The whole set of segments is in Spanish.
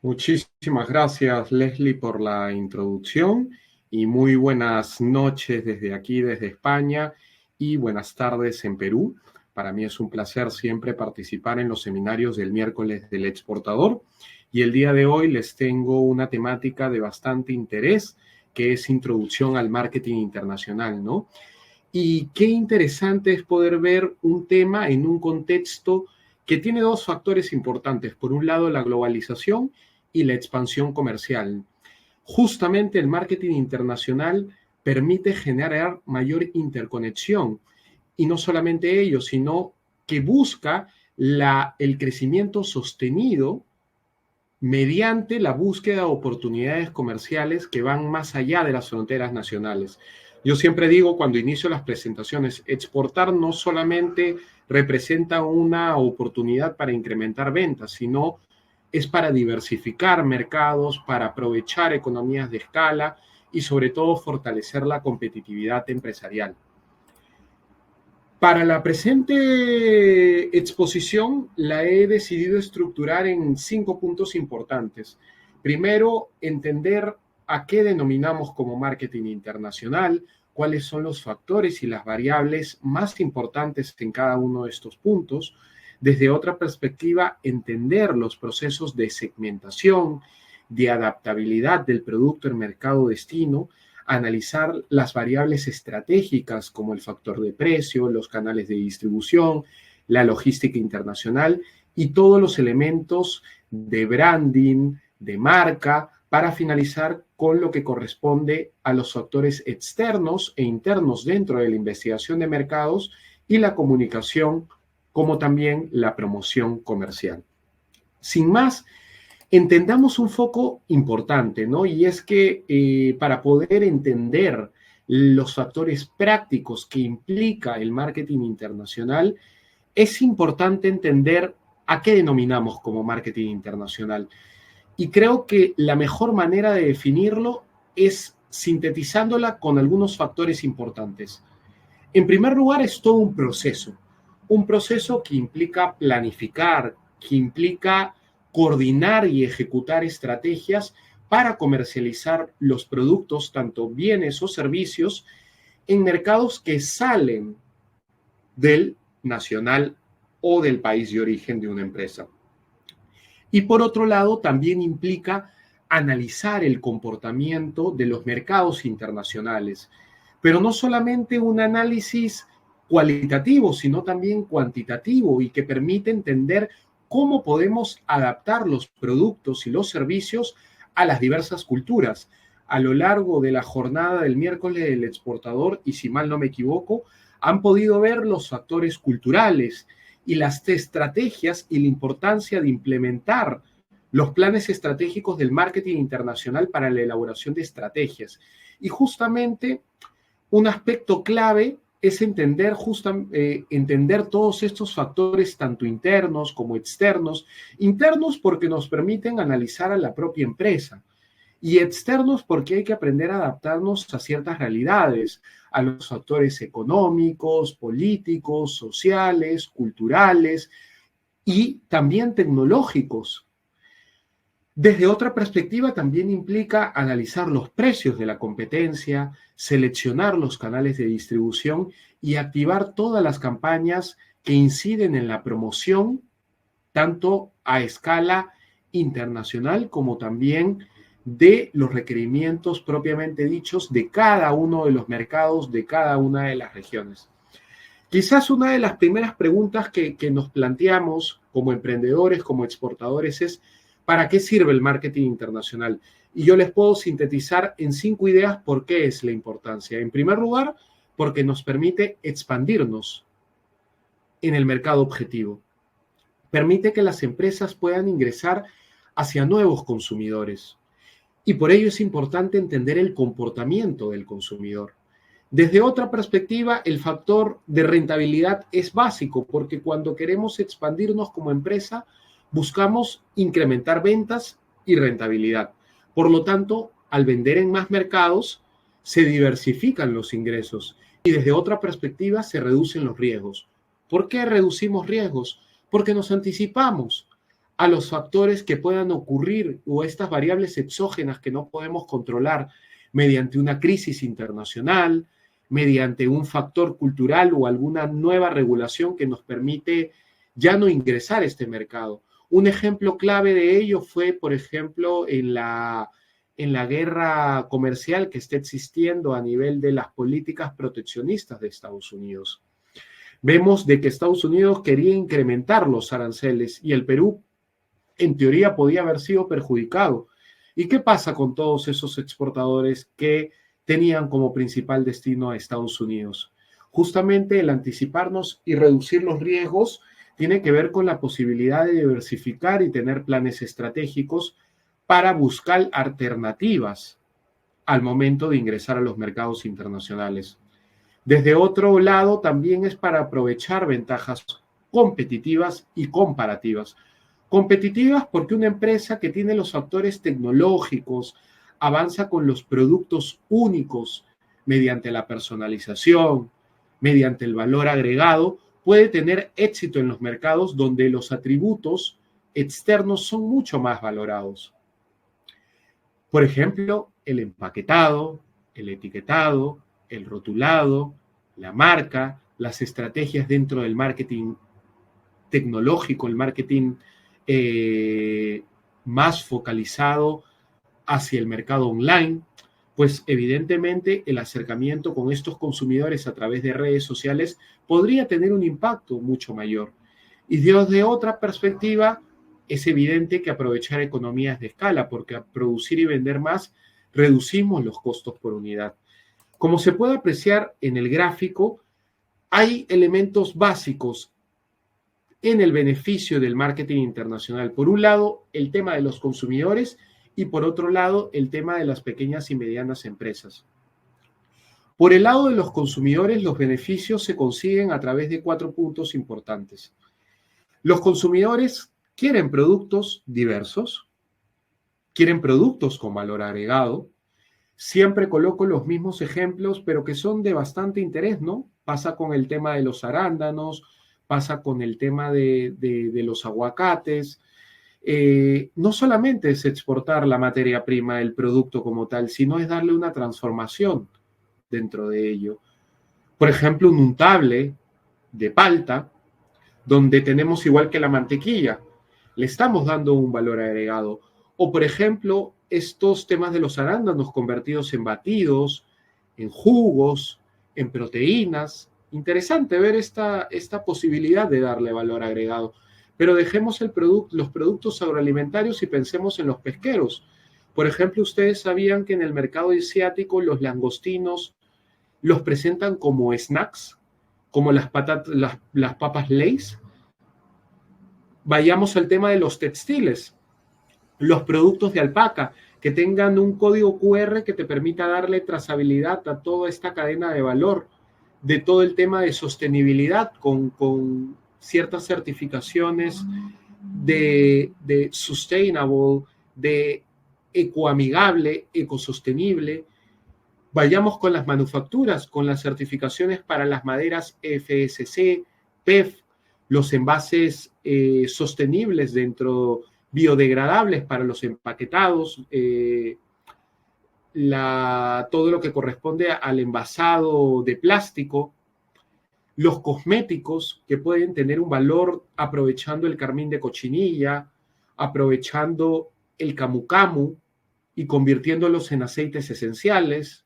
Muchísimas gracias, Leslie, por la introducción y muy buenas noches desde aquí, desde España, y buenas tardes en Perú. Para mí es un placer siempre participar en los seminarios del miércoles del exportador y el día de hoy les tengo una temática de bastante interés que es introducción al marketing internacional, ¿no? Y qué interesante es poder ver un tema en un contexto que tiene dos factores importantes. Por un lado, la globalización y la expansión comercial. Justamente el marketing internacional permite generar mayor interconexión y no solamente ello, sino que busca el crecimiento sostenido mediante la búsqueda de oportunidades comerciales que van más allá de las fronteras nacionales. Yo siempre digo cuando inicio las presentaciones, exportar no solamente representa una oportunidad para incrementar ventas, sino es para diversificar mercados, para aprovechar economías de escala y sobre todo fortalecer la competitividad empresarial. Para la presente exposición la he decidido estructurar en 5 puntos importantes. Primero, entender a qué denominamos como marketing internacional, cuáles son los factores y las variables más importantes en cada uno de estos puntos. Desde otra perspectiva, entender los procesos de segmentación, de adaptabilidad del producto en mercado destino, analizar las variables estratégicas como el factor de precio, los canales de distribución, la logística internacional y todos los elementos de branding, de marca, para finalizar con lo que corresponde a los factores externos e internos dentro de la investigación de mercados y la comunicación, como también la promoción comercial. Sin más, entendamos un foco importante, ¿no? Y es que para poder entender los factores prácticos que implica el marketing internacional, es importante entender a qué denominamos como marketing internacional. Y creo que la mejor manera de definirlo es sintetizándola con algunos factores importantes. En primer lugar, es todo un proceso que implica planificar, que implica coordinar y ejecutar estrategias para comercializar los productos, tanto bienes o servicios, en mercados que salen del nacional o del país de origen de una empresa. Y por otro lado, también implica analizar el comportamiento de los mercados internacionales, pero no solamente un análisis cualitativo, sino también cuantitativo y que permite entender cómo podemos adaptar los productos y los servicios a las diversas culturas. A lo largo de la jornada del miércoles del exportador, y si mal no me equivoco, han podido ver los factores culturales y las estrategias y la importancia de implementar los planes estratégicos del marketing internacional para la elaboración de estrategias. Y justamente un aspecto clave es entender todos estos factores, tanto internos como externos. Internos porque nos permiten analizar a la propia empresa y externos porque hay que aprender a adaptarnos a ciertas realidades, a los factores económicos, políticos, sociales, culturales y también tecnológicos. Desde otra perspectiva, también implica analizar los precios de la competencia, seleccionar los canales de distribución y activar todas las campañas que inciden en la promoción, tanto a escala internacional como también de los requerimientos propiamente dichos de cada uno de los mercados, de cada una de las regiones. Quizás una de las primeras preguntas que nos planteamos como emprendedores, como exportadores, es ¿para qué sirve el marketing internacional? Y yo les puedo sintetizar en 5 ideas por qué es la importancia. En primer lugar, porque nos permite expandirnos en el mercado objetivo. Permite que las empresas puedan ingresar hacia nuevos consumidores. Y por ello es importante entender el comportamiento del consumidor. Desde otra perspectiva, el factor de rentabilidad es básico porque cuando queremos expandirnos como empresa, buscamos incrementar ventas y rentabilidad. Por lo tanto, al vender en más mercados, se diversifican los ingresos y desde otra perspectiva se reducen los riesgos. ¿Por qué reducimos riesgos? Porque nos anticipamos a los factores que puedan ocurrir o estas variables exógenas que no podemos controlar mediante una crisis internacional, mediante un factor cultural o alguna nueva regulación que nos permite ya no ingresar a este mercado. Un ejemplo clave de ello fue, por ejemplo, en la guerra comercial que está existiendo a nivel de las políticas proteccionistas de Estados Unidos. Vemos de que Estados Unidos quería incrementar los aranceles y el Perú, en teoría, podía haber sido perjudicado. ¿Y qué pasa con todos esos exportadores que tenían como principal destino a Estados Unidos? Justamente el anticiparnos y reducir los riesgos tiene que ver con la posibilidad de diversificar y tener planes estratégicos para buscar alternativas al momento de ingresar a los mercados internacionales. Desde otro lado, también es para aprovechar ventajas competitivas y comparativas. Competitivas porque una empresa que tiene los factores tecnológicos, avanza con los productos únicos mediante la personalización, mediante el valor agregado, puede tener éxito en los mercados donde los atributos externos son mucho más valorados. Por ejemplo, el empaquetado, el etiquetado, el rotulado, la marca, las estrategias dentro del marketing tecnológico, el marketing más focalizado hacia el mercado online, pues evidentemente el acercamiento con estos consumidores a través de redes sociales podría tener un impacto mucho mayor. Y desde otra perspectiva, es evidente que aprovechar economías de escala, porque al producir y vender más, reducimos los costos por unidad. Como se puede apreciar en el gráfico, hay elementos básicos en el beneficio del marketing internacional. Por un lado, el tema de los consumidores y por otro lado, el tema de las pequeñas y medianas empresas. Por el lado de los consumidores, los beneficios se consiguen a través de 4 puntos importantes. Los consumidores quieren productos diversos, quieren productos con valor agregado. Siempre coloco los mismos ejemplos, pero que son de bastante interés, ¿no? Pasa con el tema de los arándanos, pasa con el tema de los aguacates. No solamente es exportar la materia prima, el producto como tal, sino es darle una transformación dentro de ello. Por ejemplo, un untable de palta, donde tenemos igual que la mantequilla, le estamos dando un valor agregado. O, por ejemplo, estos temas de los arándanos convertidos en batidos, en jugos, en proteínas. Interesante ver esta posibilidad de darle valor agregado. Pero dejemos los productos agroalimentarios y pensemos en los pesqueros. Por ejemplo, ustedes sabían que en el mercado asiático los langostinos los presentan como snacks, como las papas Lay's. Vayamos al tema de los textiles, los productos de alpaca, que tengan un código QR que te permita darle trazabilidad a toda esta cadena de valor, de todo el tema de sostenibilidad con ciertas certificaciones de sustainable, de ecoamigable, ecosostenible. Vayamos con las manufacturas, con las certificaciones para las maderas FSC, PEF, los envases sostenibles biodegradables para los empaquetados, todo lo que corresponde al envasado de plástico, los cosméticos que pueden tener un valor aprovechando el carmín de cochinilla, aprovechando el camu camu y convirtiéndolos en aceites esenciales,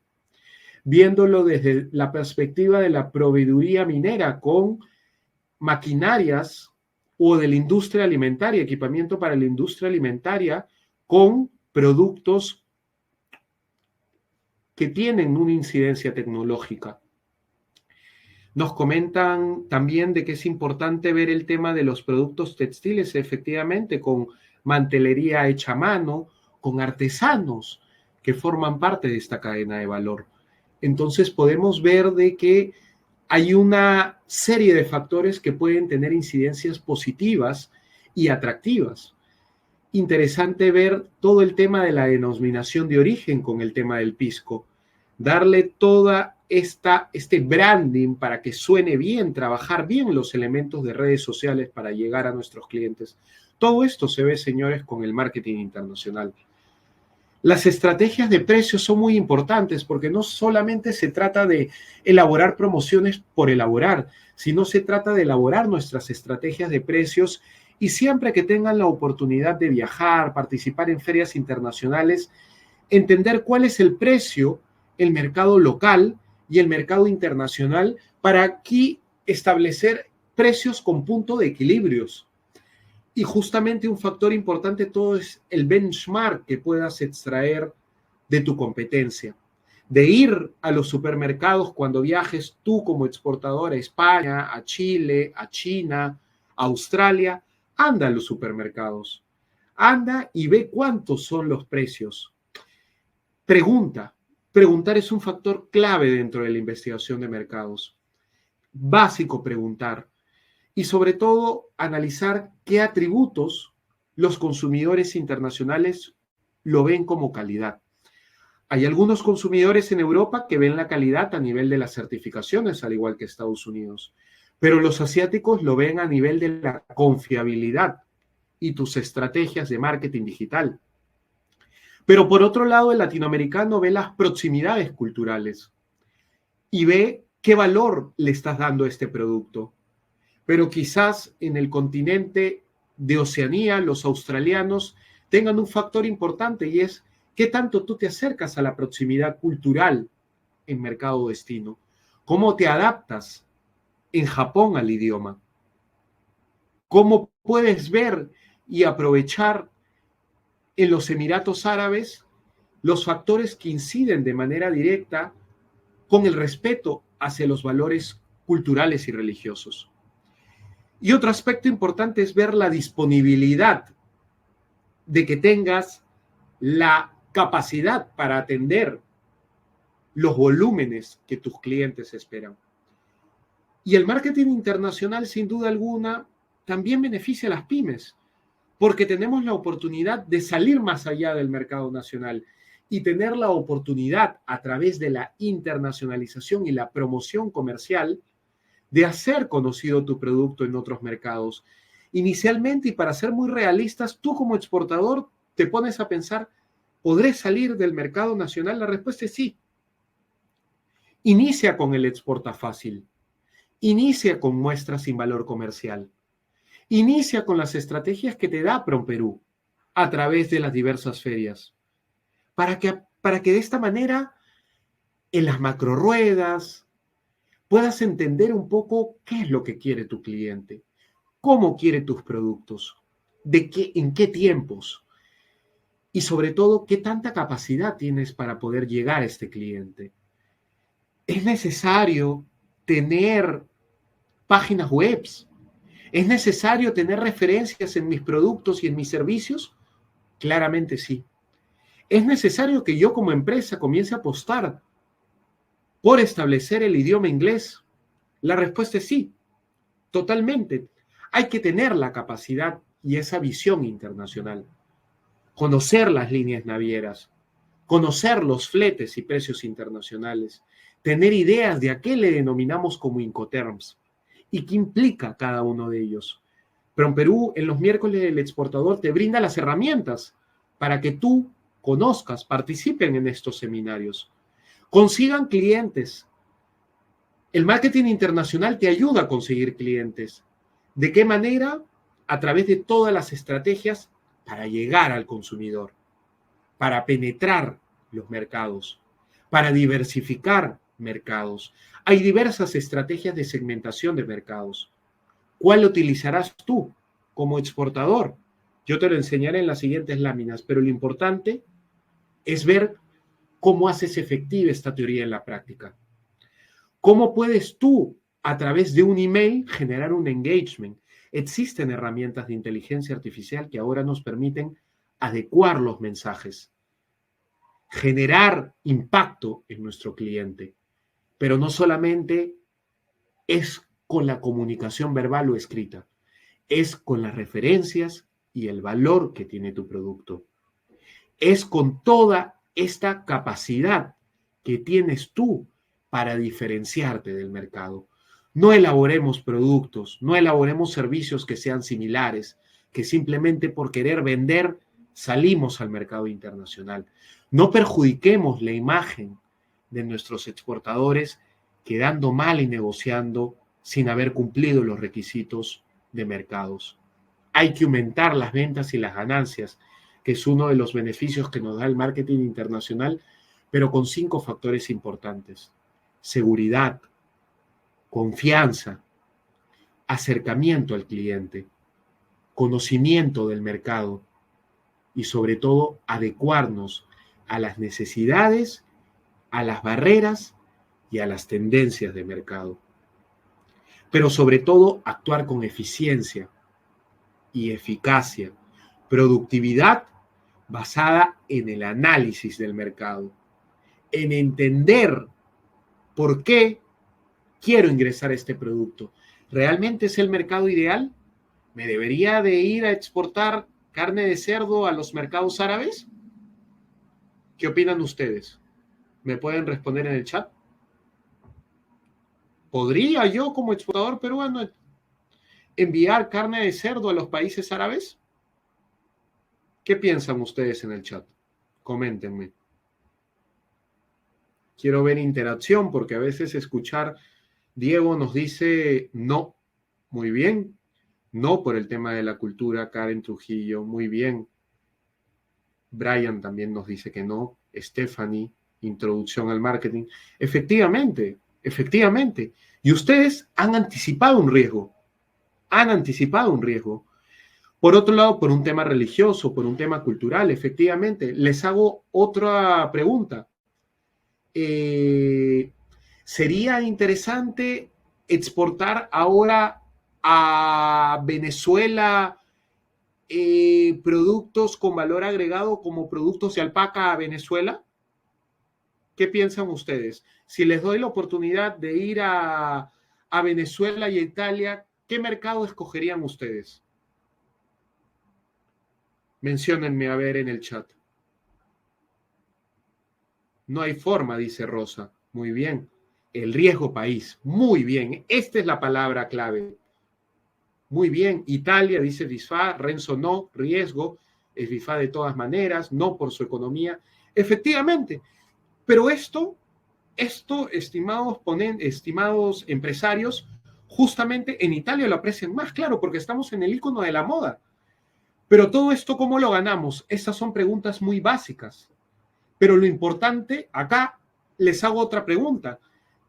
viéndolo desde la perspectiva de la proveeduría minera con maquinarias o de la industria alimentaria, equipamiento para la industria alimentaria con productos que tienen una incidencia tecnológica. Nos comentan también de que es importante ver el tema de los productos textiles, efectivamente, con mantelería hecha a mano, con artesanos que forman parte de esta cadena de valor. Entonces podemos ver de que hay una serie de factores que pueden tener incidencias positivas y atractivas. Interesante ver todo el tema de la denominación de origen con el tema del pisco. Darle toda este branding para que suene bien, trabajar bien los elementos de redes sociales para llegar a nuestros clientes. Todo esto se ve, señores, con el marketing internacional. Las estrategias de precios son muy importantes porque no solamente se trata de elaborar promociones por elaborar, sino se trata de elaborar nuestras estrategias de precios y siempre que tengan la oportunidad de viajar, participar en ferias internacionales, entender cuál es el precio, el mercado local y el mercado internacional para aquí establecer precios con punto de equilibrios. Y justamente un factor importante todo es el benchmark que puedas extraer de tu competencia. De ir a los supermercados cuando viajes tú como exportador a España, a Chile, a China, a Australia, anda a los supermercados. Anda y ve cuántos son los precios. Pregunta. Preguntar es un factor clave dentro de la investigación de mercados. Básico preguntar. Y sobre todo analizar qué atributos los consumidores internacionales lo ven como calidad. Hay algunos consumidores en Europa que ven la calidad a nivel de las certificaciones, al igual que Estados Unidos, pero los asiáticos lo ven a nivel de la confiabilidad y tus estrategias de marketing digital. Pero por otro lado, el latinoamericano ve las proximidades culturales y ve qué valor le estás dando a este producto. Pero quizás en el continente de Oceanía, los australianos tengan un factor importante y es qué tanto tú te acercas a la proximidad cultural en mercado destino, cómo te adaptas en Japón al idioma, cómo puedes ver y aprovechar en los Emiratos Árabes los factores que inciden de manera directa con el respeto hacia los valores culturales y religiosos. Y otro aspecto importante es ver la disponibilidad de que tengas la capacidad para atender los volúmenes que tus clientes esperan. Y el marketing internacional, sin duda alguna, también beneficia a las pymes, porque tenemos la oportunidad de salir más allá del mercado nacional y tener la oportunidad a través de la internacionalización y la promoción comercial de hacer conocido tu producto en otros mercados. Inicialmente, y para ser muy realistas, tú como exportador te pones a pensar, ¿podré salir del mercado nacional? La respuesta es sí. Inicia con el exporta fácil. Inicia con muestras sin valor comercial. Inicia con las estrategias que te da PromPerú a través de las diversas ferias. Para que de esta manera, en las macroruedas, puedas entender un poco qué es lo que quiere tu cliente, cómo quiere tus productos, en qué tiempos y sobre todo qué tanta capacidad tienes para poder llegar a este cliente. ¿Es necesario tener páginas web? ¿Es necesario tener referencias en mis productos y en mis servicios? Claramente sí. ¿Es necesario que yo como empresa comience a apostar por establecer el idioma inglés? La respuesta es sí, totalmente. Hay que tener la capacidad y esa visión internacional. Conocer las líneas navieras, conocer los fletes y precios internacionales, tener ideas de a qué le denominamos como Incoterms y qué implica cada uno de ellos. PromPerú, en los miércoles del exportador, te brinda las herramientas para que tú conozcas, participen en estos seminarios, consigan clientes. El marketing internacional te ayuda a conseguir clientes. ¿De qué manera? A través de todas las estrategias para llegar al consumidor, para penetrar los mercados, para diversificar mercados. Hay diversas estrategias de segmentación de mercados. ¿Cuál utilizarás tú como exportador? Yo te lo enseñaré en las siguientes láminas, pero lo importante es ver cómo haces efectiva esta teoría en la práctica. ¿Cómo puedes tú, a través de un email, generar un engagement? Existen herramientas de inteligencia artificial que ahora nos permiten adecuar los mensajes, generar impacto en nuestro cliente, pero no solamente es con la comunicación verbal o escrita, es con las referencias y el valor que tiene tu producto. Es con toda esta capacidad que tienes tú para diferenciarte del mercado. No elaboremos productos, no elaboremos servicios que sean similares, que simplemente por querer vender salimos al mercado internacional. No perjudiquemos la imagen de nuestros exportadores quedando mal y negociando sin haber cumplido los requisitos de mercados. Hay que aumentar las ventas y las ganancias, que es uno de los beneficios que nos da el marketing internacional, pero con 5 factores importantes: seguridad, confianza, acercamiento al cliente, conocimiento del mercado y sobre todo adecuarnos a las necesidades, a las barreras y a las tendencias de mercado. Pero sobre todo actuar con eficiencia y eficacia, productividad basada en el análisis del mercado, en entender por qué quiero ingresar a este producto. ¿Realmente es el mercado ideal? ¿Me debería de ir a exportar carne de cerdo a los mercados árabes? ¿Qué opinan ustedes? ¿Me pueden responder en el chat? ¿Podría yo, como exportador peruano, enviar carne de cerdo a los países árabes? ¿Qué piensan ustedes en el chat? Coméntenme. Quiero ver interacción, porque a veces escuchar Diego nos dice no. Muy bien. No por el tema de la cultura. Karen Trujillo, muy bien. Brian también nos dice que no. Stephanie, introducción al marketing. Efectivamente, efectivamente. Y ustedes han anticipado un riesgo. Han anticipado un riesgo. Por otro lado, por un tema religioso, por un tema cultural, efectivamente. Les hago otra pregunta. ¿Sería interesante exportar ahora a Venezuela productos con valor agregado como productos de alpaca a Venezuela? ¿Qué piensan ustedes? Si les doy la oportunidad de ir a Venezuela y a Italia, ¿qué mercado escogerían ustedes? Menciónenme a ver en el chat. No hay forma, dice Rosa. Muy bien. El riesgo país. Muy bien. Esta es la palabra clave. Muy bien. Italia, dice Bisfa. Renzo, no. Riesgo. Es Bisfa de todas maneras. No por su economía. Efectivamente. Pero esto, estimados empresarios, justamente en Italia lo aprecian más, claro, porque estamos en el icono de la moda. Pero todo esto, ¿cómo lo ganamos? Estas son preguntas muy básicas. Pero lo importante, acá les hago otra pregunta.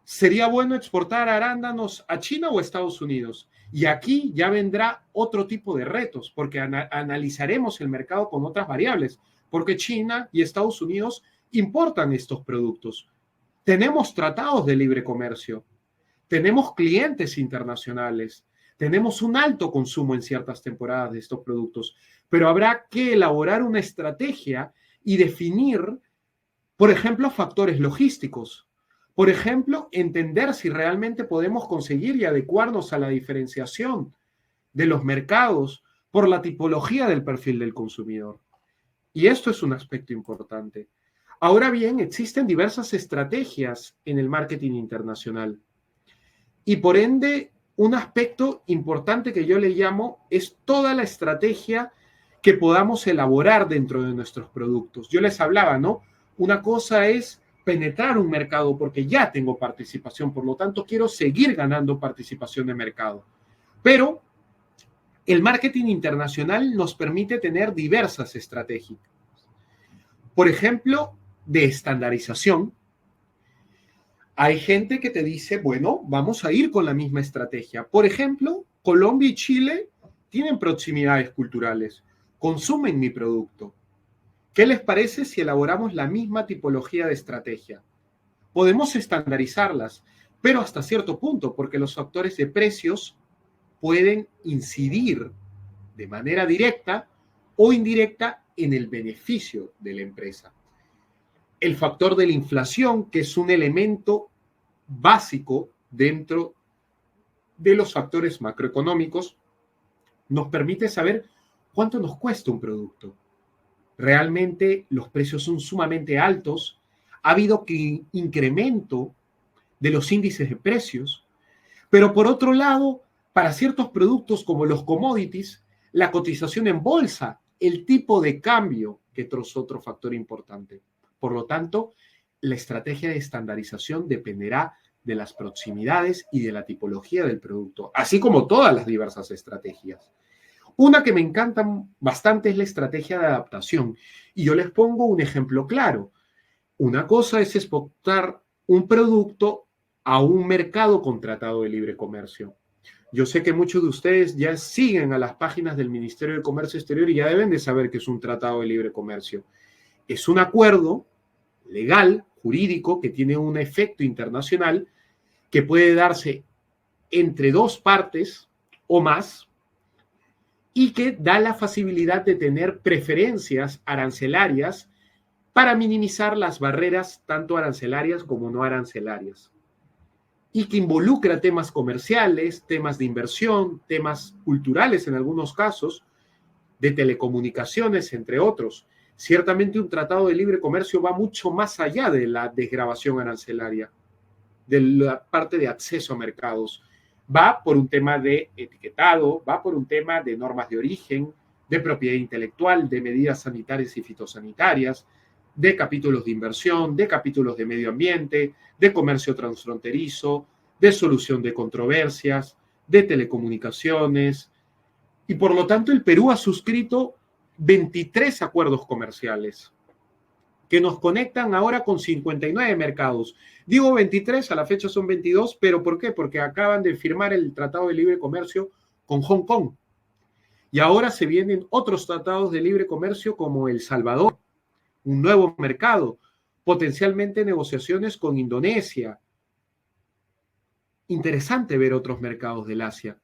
¿Sería bueno exportar arándanos a China o a Estados Unidos? Y aquí ya vendrá otro tipo de retos, porque analizaremos el mercado con otras variables, porque China y Estados Unidos importan estos productos. Tenemos tratados de libre comercio, tenemos clientes internacionales, tenemos un alto consumo en ciertas temporadas de estos productos, pero habrá que elaborar una estrategia y definir, por ejemplo, factores logísticos. Por ejemplo, entender si realmente podemos conseguir y adecuarnos a la diferenciación de los mercados por la tipología del perfil del consumidor. Y esto es un aspecto importante. Ahora bien, existen diversas estrategias en el marketing internacional. Y por ende, un aspecto importante que yo le llamo es toda la estrategia que podamos elaborar dentro de nuestros productos. Yo les hablaba, ¿no? Una cosa es penetrar un mercado porque ya tengo participación, por lo tanto quiero seguir ganando participación de mercado. Pero el marketing internacional nos permite tener diversas estrategias. Por ejemplo, de estandarización. Hay gente que te dice, bueno, vamos a ir con la misma estrategia. Por ejemplo, Colombia y Chile tienen proximidades culturales, consumen mi producto. ¿Qué les parece si elaboramos la misma tipología de estrategia? Podemos estandarizarlas, pero hasta cierto punto, porque los factores de precios pueden incidir de manera directa o indirecta en el beneficio de la empresa. El factor de la inflación, que es un elemento básico dentro de los factores macroeconómicos, nos permite saber cuánto nos cuesta un producto. Realmente los precios son sumamente altos, ha habido incremento de los índices de precios, pero por otro lado, para ciertos productos como los commodities, la cotización en bolsa, el tipo de cambio, que es otro factor importante. Por lo tanto, la estrategia de estandarización dependerá de las proximidades y de la tipología del producto, así como todas las diversas estrategias. Una que me encanta bastante es la estrategia de adaptación. Y yo les pongo un ejemplo claro. Una cosa es exportar un producto a un mercado con tratado de libre comercio. Yo sé que muchos de ustedes ya siguen a las páginas del Ministerio de Comercio Exterior y ya deben de saber que es un tratado de libre comercio. Es un acuerdo legal, jurídico, que tiene un efecto internacional que puede darse entre dos partes o más y que da la facilidad de tener preferencias arancelarias para minimizar las barreras tanto arancelarias como no arancelarias, y que involucra temas comerciales, temas de inversión, temas culturales en algunos casos, de telecomunicaciones, entre otros. Ciertamente un tratado de libre comercio va mucho más allá de la desgravación arancelaria, de la parte de acceso a mercados. Va por un tema de etiquetado, va por un tema de normas de origen, de propiedad intelectual, de medidas sanitarias y fitosanitarias, de capítulos de inversión, de capítulos de medio ambiente, de comercio transfronterizo, de solución de controversias, de telecomunicaciones. Y por lo tanto el Perú ha suscrito 23 acuerdos comerciales que nos conectan ahora con 59 mercados. Digo 23, a la fecha son 22, pero ¿por qué? Porque acaban de firmar el Tratado de Libre Comercio con Hong Kong. Y ahora se vienen otros tratados de libre comercio como El Salvador, un nuevo mercado, potencialmente negociaciones con Indonesia. Interesante ver otros mercados del Asia.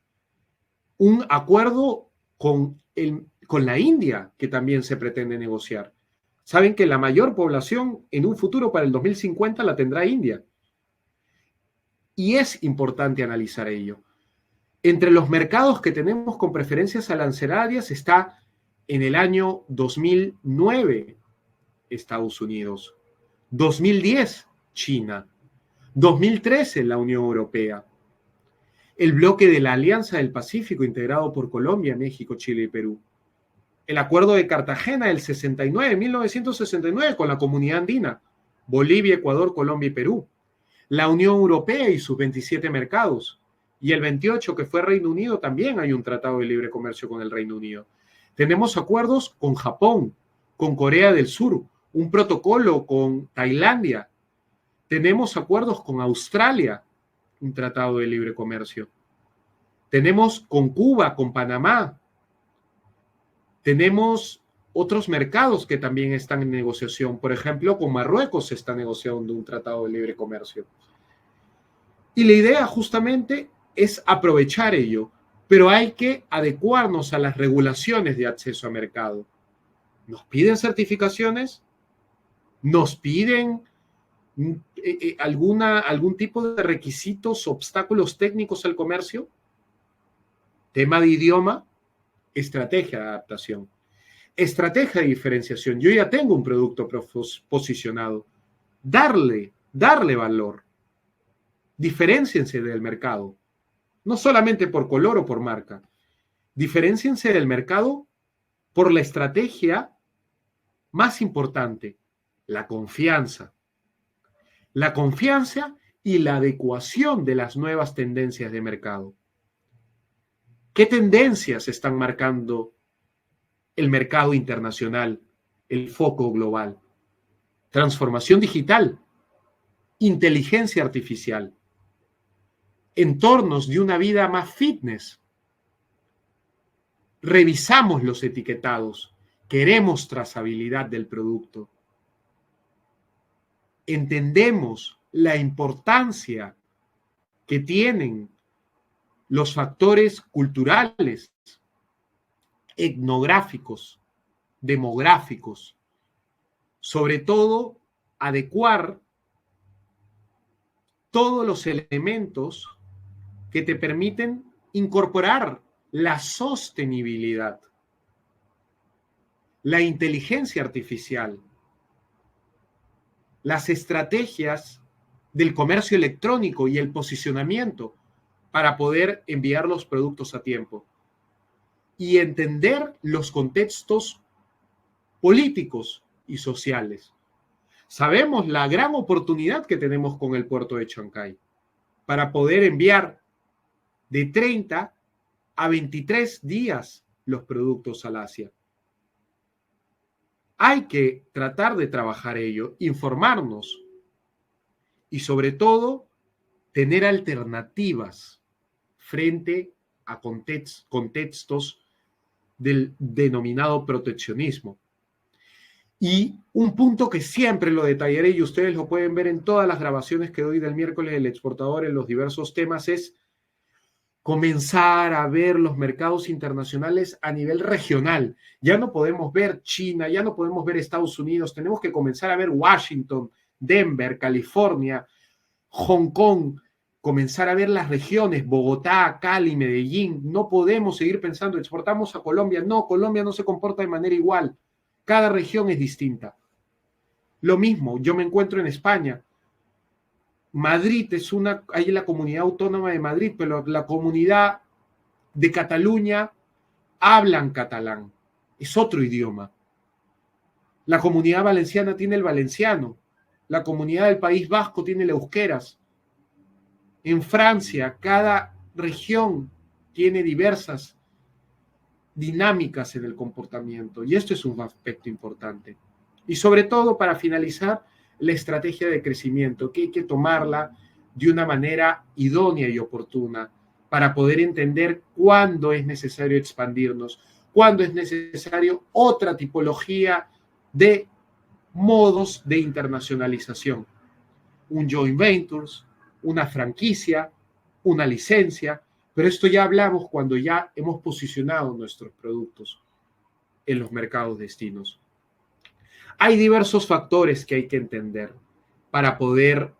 Un acuerdo con la India que también se pretende negociar. Saben que la mayor población en un futuro para el 2050 la tendrá India. Y es importante analizar ello. Entre los mercados que tenemos con preferencias arancelarias está en el año 2009 Estados Unidos, 2010 China, 2013 la Unión Europea, el bloque de la Alianza del Pacífico integrado por Colombia, México, Chile y Perú, el Acuerdo de Cartagena del 69, 1969 con la Comunidad Andina, Bolivia, Ecuador, Colombia y Perú, la Unión Europea y sus 27 mercados, y el 28 que fue Reino Unido, también hay un tratado de libre comercio con el Reino Unido. Tenemos acuerdos con Japón, con Corea del Sur, un protocolo con Tailandia, tenemos acuerdos con Australia, un tratado de libre comercio, tenemos con Cuba, con Panamá, tenemos otros mercados que también están en negociación. Por ejemplo, con Marruecos se está negociando un tratado de libre comercio. Y la idea justamente es aprovechar ello, pero hay que adecuarnos a las regulaciones de acceso a mercado. ¿Nos piden certificaciones? ¿Nos piden algún tipo de requisitos, obstáculos técnicos al comercio? Tema de idioma, estrategia de adaptación. Estrategia de diferenciación. Yo ya tengo un producto posicionado. Darle valor. Diferénciense del mercado. No solamente por color o por marca. Diferénciense del mercado por la estrategia más importante, la confianza. La confianza y la adecuación de las nuevas tendencias de mercado. ¿Qué tendencias están marcando el mercado internacional, el foco global? Transformación digital, inteligencia artificial, entornos de una vida más fitness. Revisamos los etiquetados, queremos trazabilidad del producto. Entendemos la importancia que tienen los factores culturales, etnográficos, demográficos, sobre todo adecuar todos los elementos que te permiten incorporar la sostenibilidad, la inteligencia artificial, las estrategias del comercio electrónico y el posicionamiento para poder enviar los productos a tiempo. y entender los contextos políticos y sociales. Sabemos la gran oportunidad que tenemos con el puerto de Chancay para poder enviar de 30 a 23 días los productos al Asia. Hay que tratar de trabajar ello, informarnos y sobre todo tener alternativas frente a contextos del denominado proteccionismo. Y un punto que siempre lo detallaré y ustedes lo pueden ver en todas las grabaciones que doy del miércoles del exportador en los diversos temas es comenzar a ver los mercados internacionales a nivel regional. Ya no podemos ver China, ya no podemos ver Estados Unidos, tenemos que comenzar a ver Washington, Denver, California, Hong Kong, comenzar a ver las regiones, Bogotá, Cali, Medellín. No podemos seguir pensando, exportamos a Colombia. No, Colombia no se comporta de manera igual. Cada región es distinta. Lo mismo, yo me encuentro en España. Madrid es hay la comunidad autónoma de Madrid, pero la comunidad de Cataluña hablan catalán. Es otro idioma. La comunidad valenciana tiene el valenciano. La comunidad del País Vasco tiene el euskeras. En Francia, cada región tiene diversas dinámicas en el comportamiento y esto es un aspecto importante. Y sobre todo, para finalizar, la estrategia de crecimiento, que hay que tomarla de una manera idónea y oportuna para poder entender cuándo es necesario expandirnos, cuándo es necesario otra tipología de modos de internacionalización. Un joint ventures, una franquicia, una licencia, pero esto ya hablamos cuando ya hemos posicionado nuestros productos en los mercados destinos. Hay diversos factores que hay que entender para poder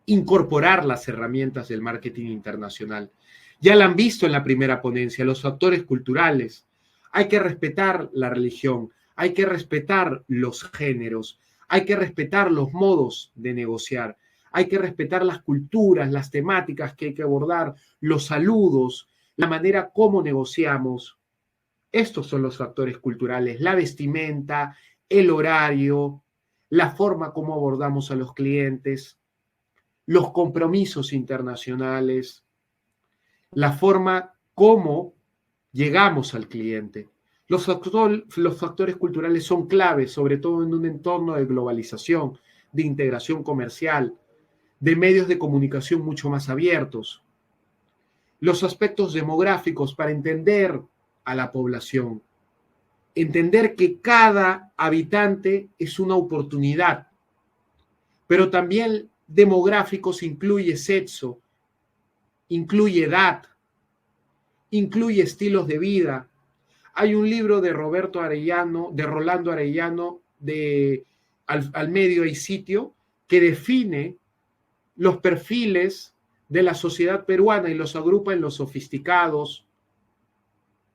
incorporar las herramientas del marketing internacional. Ya la han visto en la primera ponencia, los factores culturales. Hay que respetar la religión, hay que respetar los géneros, hay que respetar los modos de negociar, hay que respetar las culturas, las temáticas que hay que abordar, los saludos, la manera como negociamos. Estos son los factores culturales, la vestimenta, el horario, la forma como abordamos a los clientes, los compromisos internacionales, la forma como llegamos al cliente. Los factores culturales son claves, sobre todo en un entorno de globalización, de integración comercial, de medios de comunicación mucho más abiertos. Los aspectos demográficos para entender a la población. Entender que cada habitante es una oportunidad, pero también demográficos incluye sexo, incluye edad, incluye estilos de vida. Hay un libro de Rolando Arellano, de Al Medio y Sitio, que define los perfiles de la sociedad peruana y los agrupa en los sofisticados,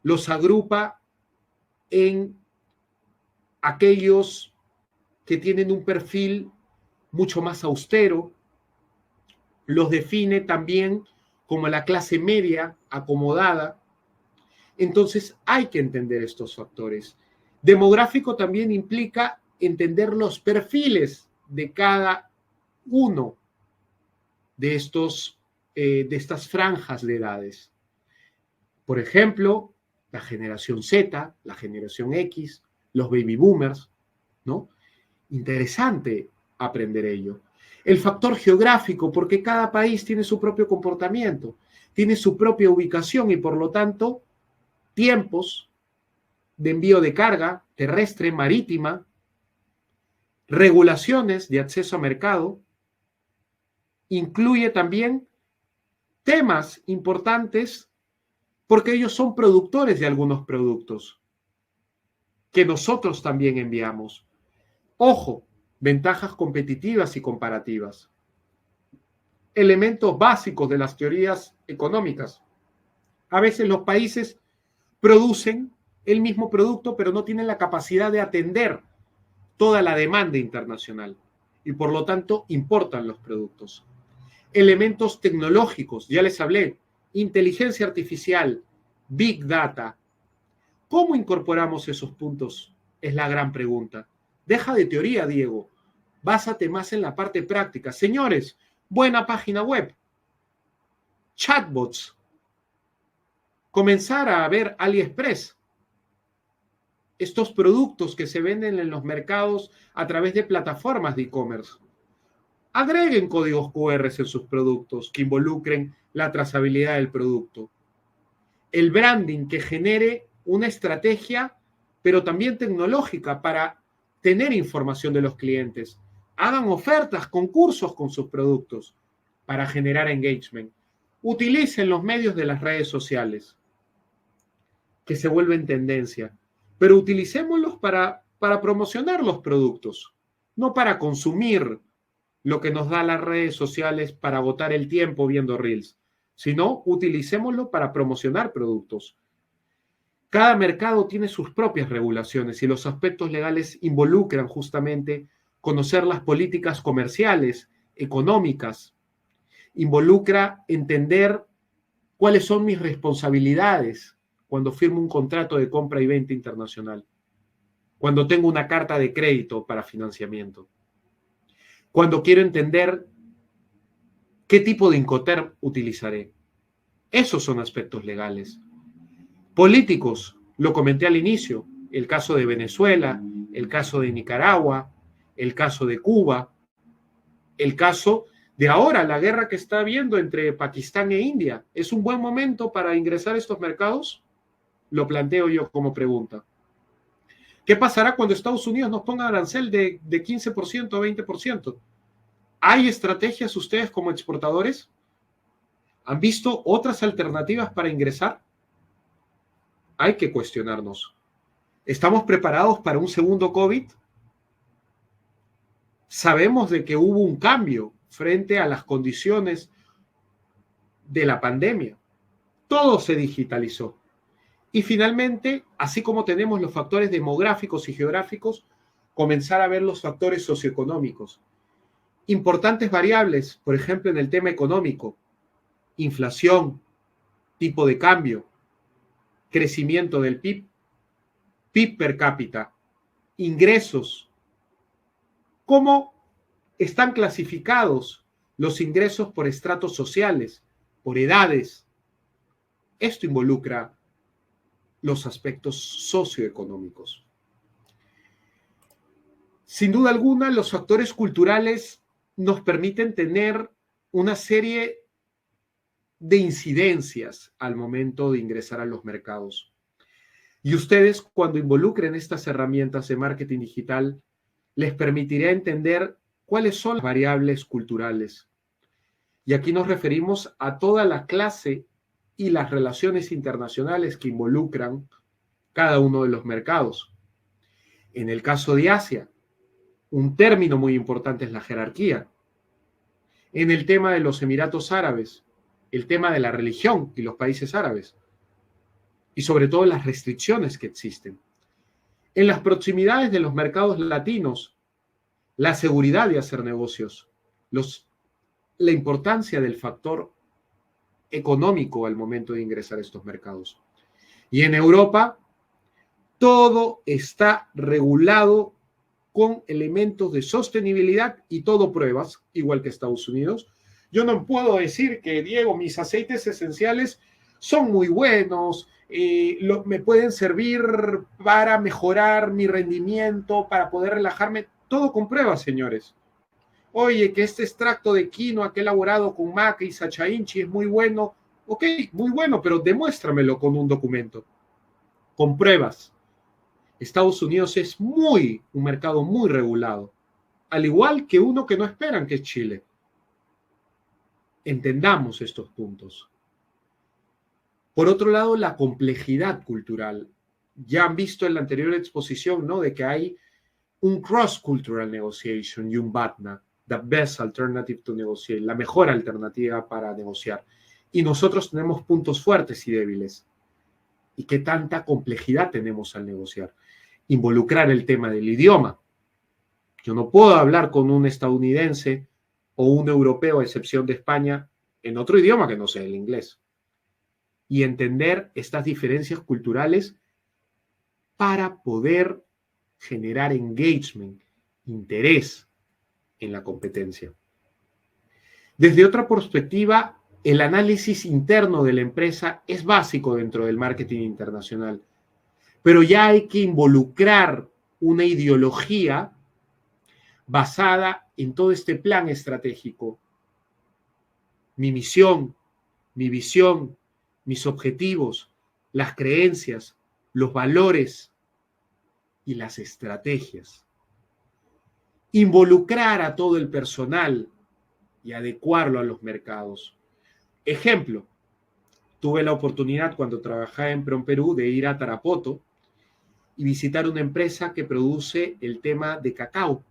los agrupa en aquellos que tienen un perfil mucho más austero, los define también como la clase media acomodada. Entonces hay que entender estos factores. Demográfico también implica entender los perfiles de cada uno de estas franjas de edades. Por ejemplo, la generación Z, la generación X, los baby boomers, ¿no? Interesante aprender ello. El factor geográfico, porque cada país tiene su propio comportamiento, tiene su propia ubicación y por lo tanto tiempos de envío de carga terrestre, marítima, regulaciones de acceso a mercado, incluye también temas importantes porque ellos son productores de algunos productos que nosotros también enviamos. Ojo, ventajas competitivas y comparativas. Elementos básicos de las teorías económicas. A veces los países producen el mismo producto, pero no tienen la capacidad de atender toda la demanda internacional y por lo tanto importan los productos. Elementos tecnológicos, ya les hablé, inteligencia artificial, Big Data. ¿Cómo incorporamos esos puntos? Es la gran pregunta. Deja de teoría, Diego. Básate más en la parte práctica. Señores, buena página web, chatbots, comenzar a ver AliExpress, estos productos que se venden en los mercados a través de plataformas de e-commerce. Agreguen códigos QR en sus productos que involucren la trazabilidad del producto. El branding que genere una estrategia, pero también tecnológica para tener información de los clientes. Hagan ofertas, concursos con sus productos para generar engagement. Utilicen los medios de las redes sociales, que se vuelven tendencia, pero utilicémoslos para promocionar los productos, no para consumir lo que nos da las redes sociales para agotar el tiempo viendo reels, sino utilicémoslo para promocionar productos. Cada mercado tiene sus propias regulaciones y los aspectos legales involucran justamente conocer las políticas comerciales, económicas, involucra entender cuáles son mis responsabilidades cuando firmo un contrato de compra y venta internacional, cuando tengo una carta de crédito para financiamiento, cuando quiero entender qué tipo de Incoterm utilizaré. Esos son aspectos legales. Políticos, lo comenté al inicio, el caso de Venezuela, el caso de Nicaragua, el caso de Cuba, el caso de ahora, la guerra que está habiendo entre Pakistán e India. ¿Es un buen momento para ingresar a estos mercados? Lo planteo yo como pregunta. ¿Qué pasará cuando Estados Unidos nos ponga arancel de 15% a 20%? ¿Hay estrategias ustedes como exportadores? ¿Han visto otras alternativas para ingresar? Hay que cuestionarnos. ¿Estamos preparados para un segundo COVID? Sabemos de que hubo un cambio frente a las condiciones de la pandemia. Todo se digitalizó. Y finalmente, así como tenemos los factores demográficos y geográficos, comenzar a ver los factores socioeconómicos. Importantes variables, por ejemplo, en el tema económico, inflación, tipo de cambio, crecimiento del PIB, PIB per cápita, ingresos. ¿Cómo están clasificados los ingresos por estratos sociales, por edades? Esto involucra los aspectos socioeconómicos. Sin duda alguna, los factores culturales nos permiten tener una serie de incidencias al momento de ingresar a los mercados. Y ustedes, cuando involucren estas herramientas de marketing digital, les permitirá entender cuáles son las variables culturales. Y aquí nos referimos a toda la clase y las relaciones internacionales que involucran cada uno de los mercados. En el caso de Asia, un término muy importante es la jerarquía. En el tema de los Emiratos Árabes, el tema de la religión y los países árabes. Y sobre todo las restricciones que existen. En las proximidades de los mercados latinos, la seguridad de hacer negocios, la importancia del factor económico al momento de ingresar a estos mercados. Y en Europa, todo está regulado con elementos de sostenibilidad y todo pruebas, igual que Estados Unidos. Yo no puedo decir que, Diego, mis aceites esenciales son muy buenos, me pueden servir para mejorar mi rendimiento, para poder relajarme. Todo con pruebas, señores. Oye, que este extracto de quinoa que he elaborado con maca y sacha inchi es muy bueno. Ok, muy bueno, pero demuéstramelo con un documento, con pruebas. Estados Unidos es un mercado muy regulado, al igual que uno que no esperan, que es Chile. Entendamos estos puntos. Por otro lado, la complejidad cultural. Ya han visto en la anterior exposición, ¿no?, de que hay un cross-cultural negotiation y un BATNA, the best alternative to negotiate, la mejor alternativa para negociar. Y nosotros tenemos puntos fuertes y débiles. ¿Y qué tanta complejidad tenemos al negociar? Involucrar el tema del idioma. Yo no puedo hablar con un estadounidense o un europeo, a excepción de España, en otro idioma que no sea el inglés. y entender estas diferencias culturales para poder generar engagement, interés en la competencia. Desde otra perspectiva, el análisis interno de la empresa es básico dentro del marketing internacional, pero ya hay que involucrar una ideología basada en todo este plan estratégico. Mi misión, mi visión, mis objetivos, las creencias, los valores y las estrategias. Involucrar a todo el personal y adecuarlo a los mercados. Ejemplo, tuve la oportunidad cuando trabajaba en PROMPERÚ de ir a Tarapoto y visitar una empresa que produce el tema de cacao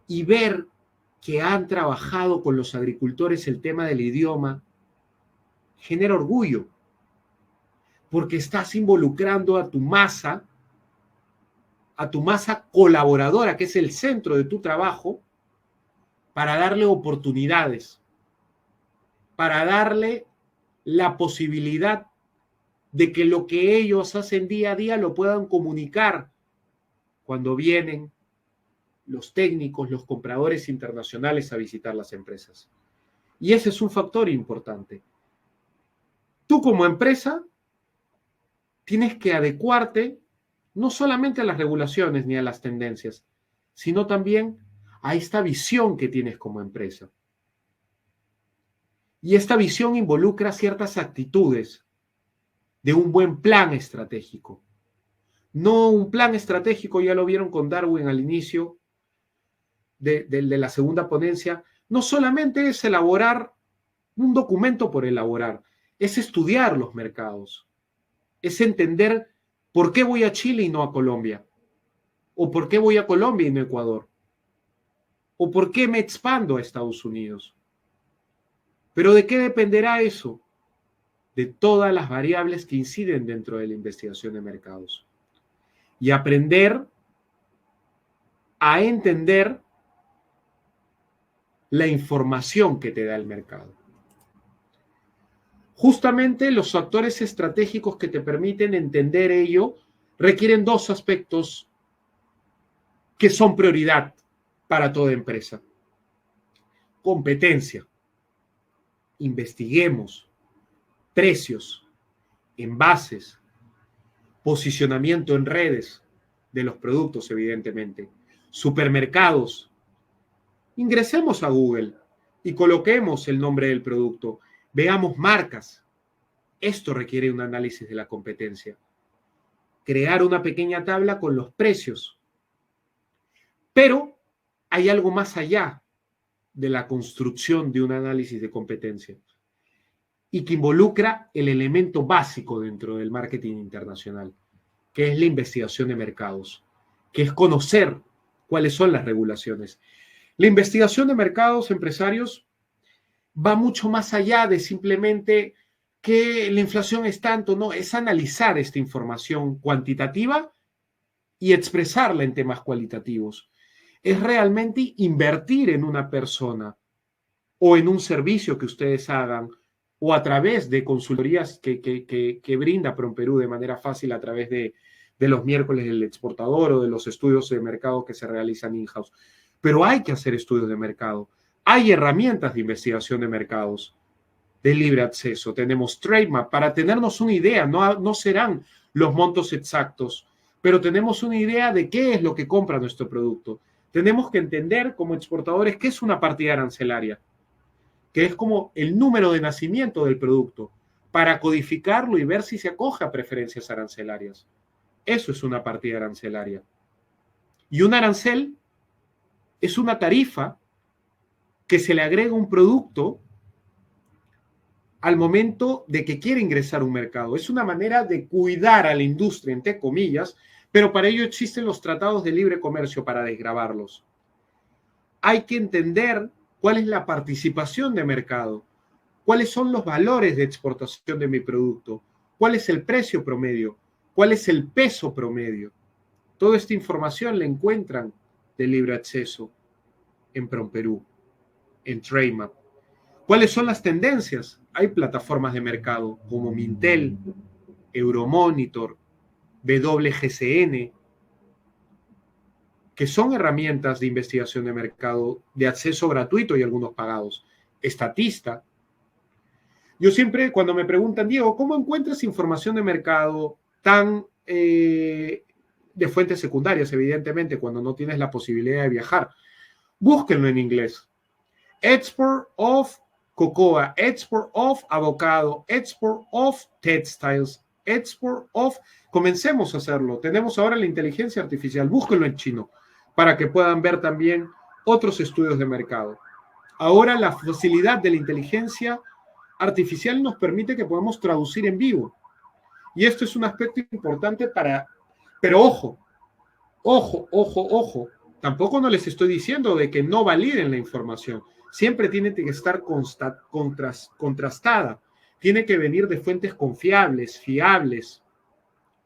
y ver que han trabajado con los agricultores el tema del idioma genera orgullo, porque estás involucrando a tu masa colaboradora, que es el centro de tu trabajo, para darle oportunidades, para darle la posibilidad de que lo que ellos hacen día a día lo puedan comunicar cuando vienen los técnicos, los compradores internacionales a visitar las empresas. Y ese es un factor importante. Tú como empresa tienes que adecuarte no solamente a las regulaciones ni a las tendencias, sino también a esta visión que tienes como empresa. Y esta visión involucra ciertas actitudes de un buen plan estratégico. No un plan estratégico, ya lo vieron con Darwin al inicio de la segunda ponencia, no solamente es elaborar un documento por elaborar, es estudiar los mercados, es entender por qué voy a Chile y no a Colombia, o por qué voy a Colombia y no a Ecuador, o por qué me expando a Estados Unidos. ¿Pero de qué dependerá eso? De todas las variables que inciden dentro de la investigación de mercados. Y aprender a entender la información que te da el mercado. Justamente los factores estratégicos que te permiten entender ello requieren dos aspectos que son prioridad para toda empresa. Competencia. Investiguemos. Precios. Envases. Posicionamiento en redes de los productos, evidentemente. Supermercados. Ingresemos a Google y coloquemos el nombre del producto. Veamos marcas. Esto requiere un análisis de la competencia. Crear una pequeña tabla con los precios. Pero hay algo más allá de la construcción de un análisis de competencia y que involucra el elemento básico dentro del marketing internacional, que es la investigación de mercados, que es conocer cuáles son las regulaciones. La investigación de mercados, empresarios, va mucho más allá de simplemente que la inflación es tanto, no, es analizar esta información cuantitativa y expresarla en temas cualitativos. Es realmente invertir en una persona o en un servicio que ustedes hagan o a través de consultorías que brinda PROMPERÚ de manera fácil a través de los miércoles del exportador o de los estudios de mercado que se realizan in-house. Pero hay que hacer estudios de mercado. Hay herramientas de investigación de mercados de libre acceso. Tenemos Trademap para tenernos una idea. No serán los montos exactos, pero tenemos una idea de qué es lo que compra nuestro producto. Tenemos que entender como exportadores qué es una partida arancelaria, que es como el número de nacimiento del producto, para codificarlo y ver si se acoge a preferencias arancelarias. Eso es una partida arancelaria. Y un arancel es una tarifa que se le agrega un producto al momento de que quiere ingresar a un mercado. Es una manera de cuidar a la industria, entre comillas, pero para ello existen los tratados de libre comercio para desgravarlos. Hay que entender cuál es la participación de mercado, cuáles son los valores de exportación de mi producto, cuál es el precio promedio, cuál es el peso promedio. Toda esta información la encuentran de libre acceso en PROMPERÚ, en Trademap. ¿Cuáles son las tendencias? Hay plataformas de mercado como Mintel, Euromonitor, WGCN, que son herramientas de investigación de mercado de acceso gratuito y algunos pagados. Statista. Yo siempre, cuando me preguntan, Diego, ¿cómo encuentras información de mercado tan de fuentes secundarias, evidentemente, cuando no tienes la posibilidad de viajar? Búsquenlo en inglés. Export of cocoa, export of avocado, export of textiles, export of... Comencemos a hacerlo. Tenemos ahora la inteligencia artificial. Búsquenlo en chino para que puedan ver también otros estudios de mercado. Ahora la facilidad de la inteligencia artificial nos permite que podamos traducir en vivo. Y esto es un aspecto importante para... Pero ojo, ojo, ojo, ojo. Tampoco no les estoy diciendo de que no validen la información. Siempre tiene que estar contrastada. Tiene que venir de fuentes confiables, fiables.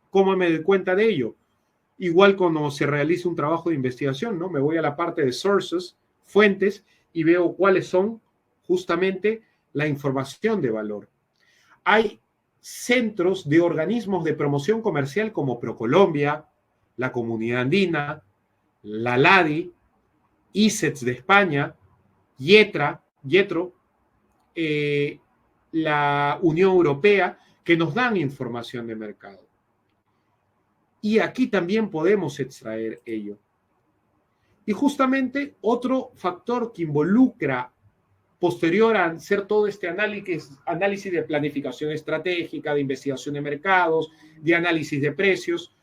¿Cómo me doy cuenta de ello? Igual cuando se realiza un trabajo de investigación, ¿no? Me voy a la parte de sources, fuentes, y veo cuáles son justamente la información de valor. Hay centros de organismos de promoción comercial como ProColombia, la Comunidad Andina, la LADI, ICETS de España, YETRO, la Unión Europea, que nos dan información de mercado. Y aquí también podemos extraer ello. Y justamente otro factor que involucra, posterior a hacer todo este análisis de planificación estratégica, de investigación de mercados, de análisis de precios.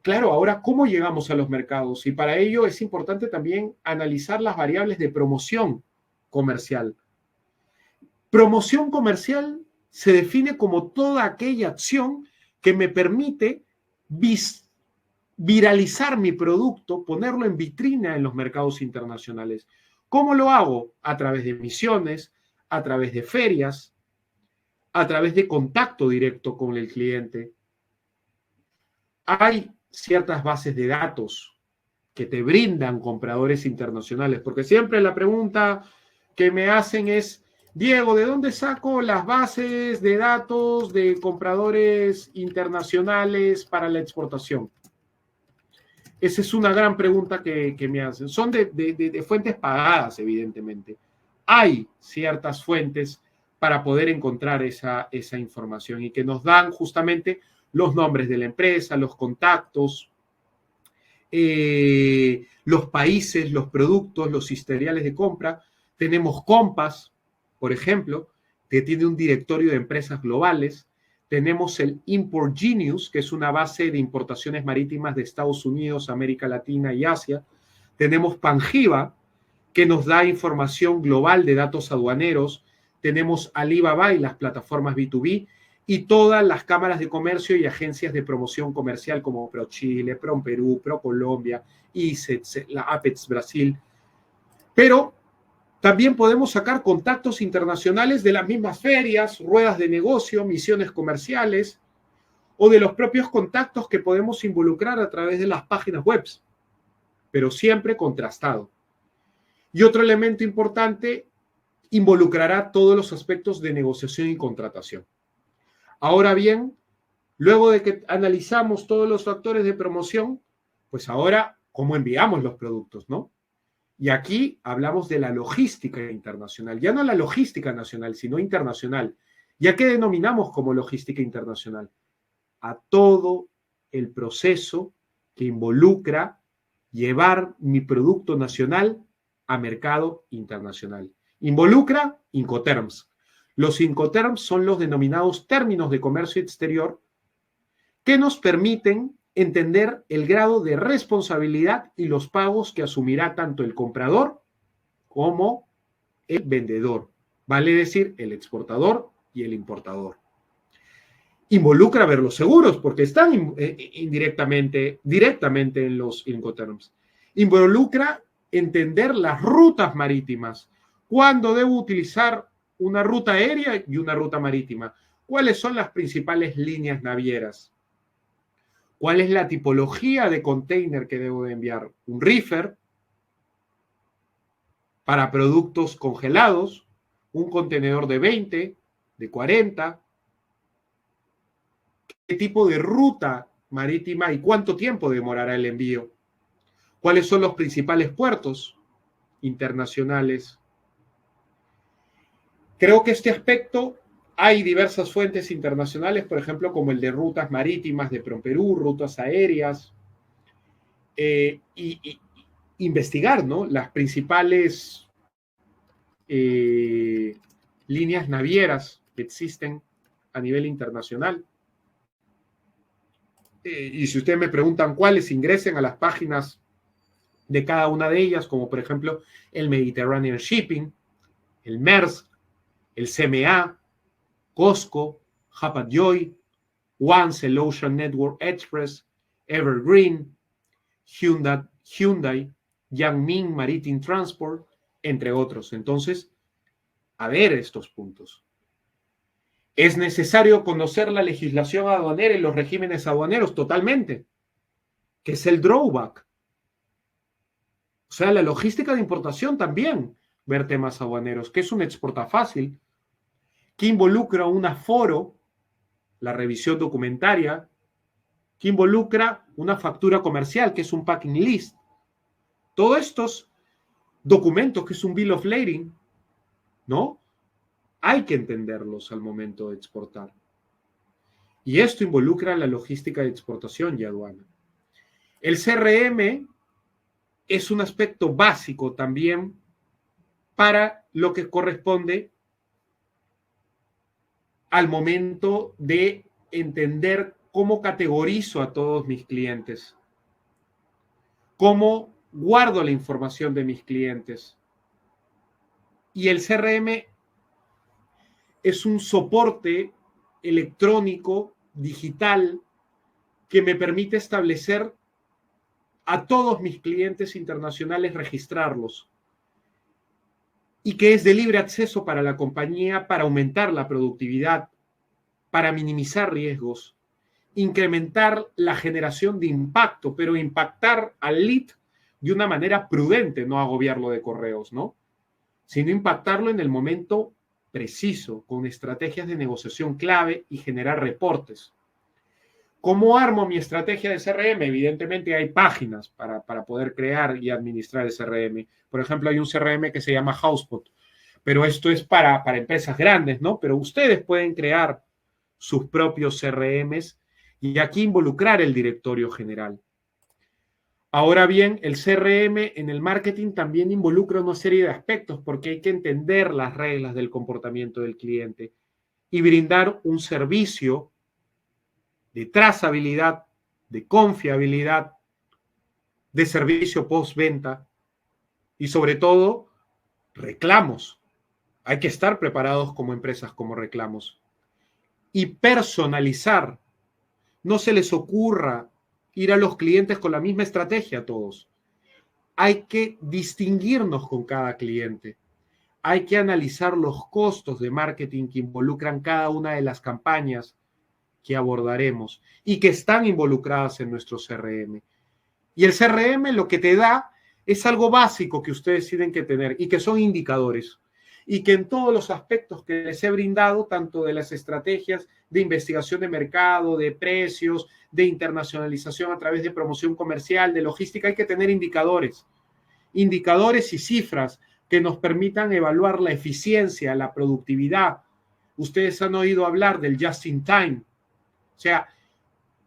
Claro, ahora, ¿cómo llegamos a los mercados? Y para ello es importante también analizar las variables de promoción comercial. Promoción comercial se define como toda aquella acción que me permite viralizar mi producto, ponerlo en vitrina en los mercados internacionales. ¿Cómo lo hago? A través de misiones, a través de ferias, a través de contacto directo con el cliente. Hay ciertas bases de datos que te brindan compradores internacionales, porque siempre la pregunta que me hacen es, Diego, ¿de dónde saco las bases de datos de compradores internacionales para la exportación? Esa es una gran pregunta que me hacen. Son de fuentes pagadas, evidentemente. Hay ciertas fuentes para poder encontrar esa información y que nos dan justamente los nombres de la empresa, los contactos, los países, los productos, los historiales de compra. Tenemos Compass, por ejemplo, que tiene un directorio de empresas globales. Tenemos el Import Genius, que es una base de importaciones marítimas de Estados Unidos, América Latina y Asia. Tenemos Panjiva, que nos da información global de datos aduaneros. Tenemos Alibaba y las plataformas B2B y todas las cámaras de comercio y agencias de promoción comercial como ProChile, ProPerú, ProColombia, ICETS, la Apex Brasil. Pero también podemos sacar contactos internacionales de las mismas ferias, ruedas de negocio, misiones comerciales o de los propios contactos que podemos involucrar a través de las páginas web, pero siempre contrastado. Y otro elemento importante, involucrará todos los aspectos de negociación y contratación. Ahora bien, luego de que analizamos todos los factores de promoción, pues ahora, ¿cómo enviamos los productos, no? Y aquí hablamos de la logística internacional, ya no la logística nacional, sino internacional. ¿Y a qué denominamos como logística internacional? A todo el proceso que involucra llevar mi producto nacional a mercado internacional. Involucra Incoterms. Los Incoterms son los denominados términos de comercio exterior que nos permiten entender el grado de responsabilidad y los pagos que asumirá tanto el comprador como el vendedor, vale decir, el exportador y el importador. Involucra ver los seguros porque están directamente en los Incoterms. Involucra entender las rutas marítimas, cuándo debo utilizar una ruta aérea y una ruta marítima, cuáles son las principales líneas navieras, cuál es la tipología de container que debo de enviar, un reefer para productos congelados, un contenedor de 20, de 40, qué tipo de ruta marítima y cuánto tiempo demorará el envío, cuáles son los principales puertos internacionales. Creo que este aspecto hay diversas fuentes internacionales, por ejemplo, como el de rutas marítimas de PROPERÚ, rutas aéreas, y investigar, ¿no?, las principales líneas navieras que existen a nivel internacional. Y si ustedes me preguntan cuáles, ingresen a las páginas de cada una de ellas, como por ejemplo el Mediterranean Shipping, el Maersk, el CMA, COSCO, Hapag-Lloyd, Once, el Ocean Network Express, Evergreen, Hyundai, Yangming Maritime Transport, entre otros. Entonces, a ver estos puntos. ¿Es necesario conocer la legislación aduanera y los regímenes aduaneros? Totalmente. ¿Qué es el drawback? O sea, la logística de importación también, ver temas aduaneros. ¿Qué es un exportafácil? ¿Qué involucra un aforo, la revisión documentaria? ¿Qué involucra una factura comercial, que es un packing list? Todos estos documentos, que es un bill of lading, ¿no?, hay que entenderlos al momento de exportar. Y esto involucra la logística de exportación y aduana. El CRM es un aspecto básico también para lo que corresponde al momento de entender cómo categorizo a todos mis clientes, cómo guardo la información de mis clientes. Y el CRM es un soporte electrónico, digital, que me permite establecer a todos mis clientes internacionales, registrarlos, y que es de libre acceso para la compañía para aumentar la productividad, para minimizar riesgos, incrementar la generación de impacto, pero impactar al lead de una manera prudente, no agobiarlo de correos, ¿no?, sino impactarlo en el momento preciso, con estrategias de negociación clave y generar reportes. ¿Cómo armo mi estrategia de CRM? Evidentemente hay páginas para poder crear y administrar el CRM. Por ejemplo, hay un CRM que se llama HubSpot, pero esto es para empresas grandes, ¿no? Pero ustedes pueden crear sus propios CRMs y aquí involucrar el directorio general. Ahora bien, el CRM en el marketing también involucra una serie de aspectos, porque hay que entender las reglas del comportamiento del cliente y brindar un servicio de trazabilidad, de confiabilidad, de servicio postventa y sobre todo reclamos. Hay que estar preparados como empresas como reclamos y personalizar. No se les ocurra ir a los clientes con la misma estrategia a todos. Hay que distinguirnos con cada cliente. Hay que analizar los costos de marketing que involucran cada una de las campañas que abordaremos y que están involucradas en nuestro CRM. Y el CRM lo que te da es algo básico que ustedes tienen que tener y que son indicadores. Y que en todos los aspectos que les he brindado, tanto de las estrategias de investigación de mercado, de precios, de internacionalización a través de promoción comercial, de logística, hay que tener indicadores. Indicadores y cifras que nos permitan evaluar la eficiencia, la productividad. Ustedes han oído hablar del just in time. O sea,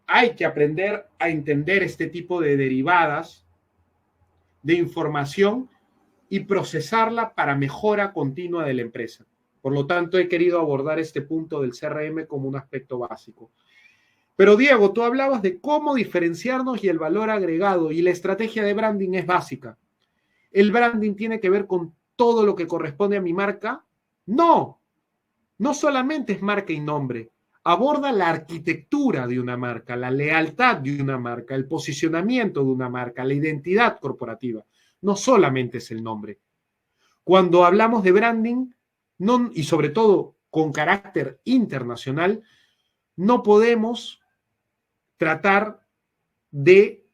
hay que aprender a entender este tipo de derivadas de información y procesarla para mejora continua de la empresa. Por lo tanto, he querido abordar este punto del CRM como un aspecto básico. Pero Diego, tú hablabas de cómo diferenciarnos y el valor agregado, y la estrategia de branding es básica. ¿El branding tiene que ver con todo lo que corresponde a mi marca? No, no solamente es marca y nombre. Aborda la arquitectura de una marca, la lealtad de una marca, el posicionamiento de una marca, la identidad corporativa. No solamente es el nombre. Cuando hablamos de branding, no, y sobre todo con carácter internacional, no podemos tratar de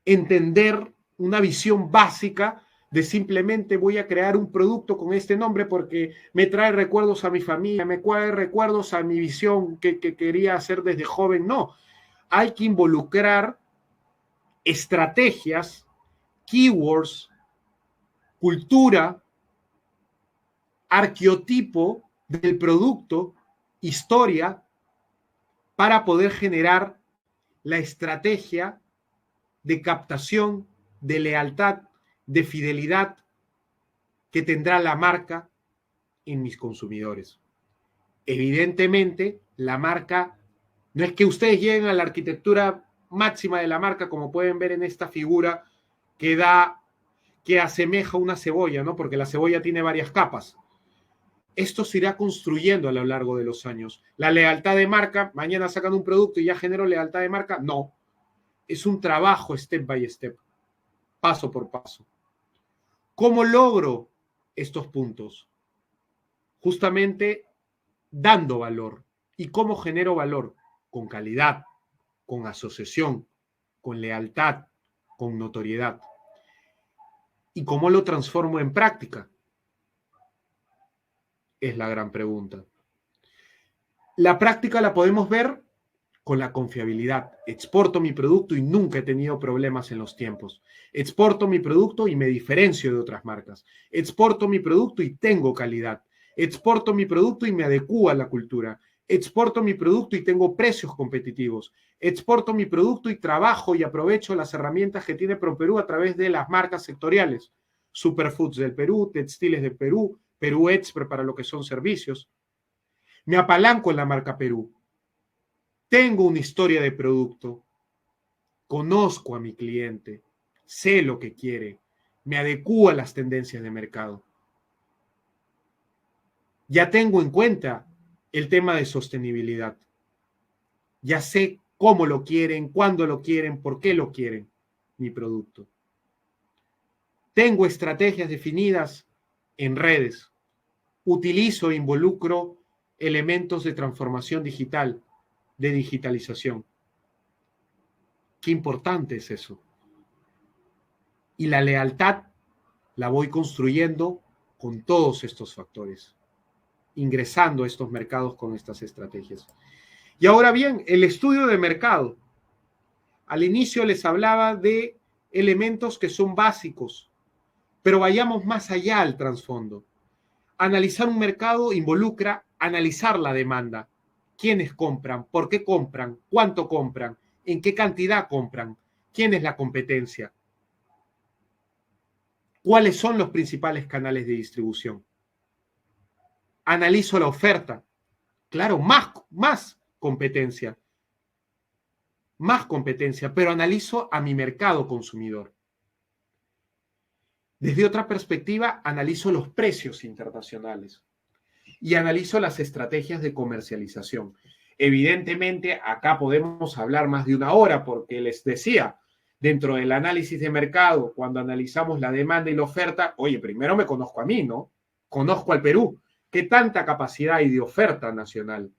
entender una visión básica de simplemente voy a crear un producto con este nombre porque me trae recuerdos a mi familia, me trae recuerdos a mi visión que quería hacer desde joven. No, hay que involucrar estrategias, keywords, cultura, arqueotipo del producto, historia, para poder generar la estrategia de captación, de lealtad, de fidelidad que tendrá la marca en mis consumidores. Evidentemente, la marca, no es que ustedes lleguen a la arquitectura máxima de la marca, como pueden ver en esta figura que asemeja una cebolla, ¿no? Porque la cebolla tiene varias capas. Esto se irá construyendo a lo largo de los años. La lealtad de marca, mañana sacan un producto y ya generó lealtad de marca, no. Es un trabajo step by step, paso por paso. ¿Cómo logro estos puntos? Justamente dando valor. ¿Y cómo genero valor? Con calidad, con asociación, con lealtad, con notoriedad. ¿Y cómo lo transformo en práctica? Es la gran pregunta. La práctica la podemos ver con la confiabilidad. Exporto mi producto y nunca he tenido problemas en los tiempos. Exporto mi producto y me diferencio de otras marcas. Exporto mi producto y tengo calidad. Exporto mi producto y me adecuo a la cultura. Exporto mi producto y tengo precios competitivos. Exporto mi producto y trabajo y aprovecho las herramientas que tiene ProPerú a través de las marcas sectoriales. Superfoods del Perú, Textiles del Perú, Perú Expert para lo que son servicios. Me apalanco en la marca Perú. Tengo una historia de producto, conozco a mi cliente, sé lo que quiere, me adecuo a las tendencias de mercado. Ya tengo en cuenta el tema de sostenibilidad. Ya sé cómo lo quieren, cuándo lo quieren, por qué lo quieren mi producto. Tengo estrategias definidas en redes. Utilizo e involucro elementos de transformación digital, de digitalización. Qué importante es eso. Y la lealtad la voy construyendo con todos estos factores, ingresando a estos mercados con estas estrategias. Y ahora bien, el estudio de mercado. Al inicio les hablaba de elementos que son básicos, pero vayamos más allá al trasfondo. Analizar un mercado involucra analizar la demanda. ¿Quiénes compran? ¿Por qué compran? ¿Cuánto compran? ¿En qué cantidad compran? ¿Quién es la competencia? ¿Cuáles son los principales canales de distribución? Analizo la oferta. Claro, más competencia. Más competencia, pero analizo a mi mercado consumidor. Desde otra perspectiva, analizo los precios internacionales y analizo las estrategias de comercialización. Evidentemente, acá podemos hablar más de una hora porque les decía, dentro del análisis de mercado, cuando analizamos la demanda y la oferta, oye, primero me conozco a mí, ¿no? Conozco al Perú. ¿Qué tanta capacidad hay de oferta nacional?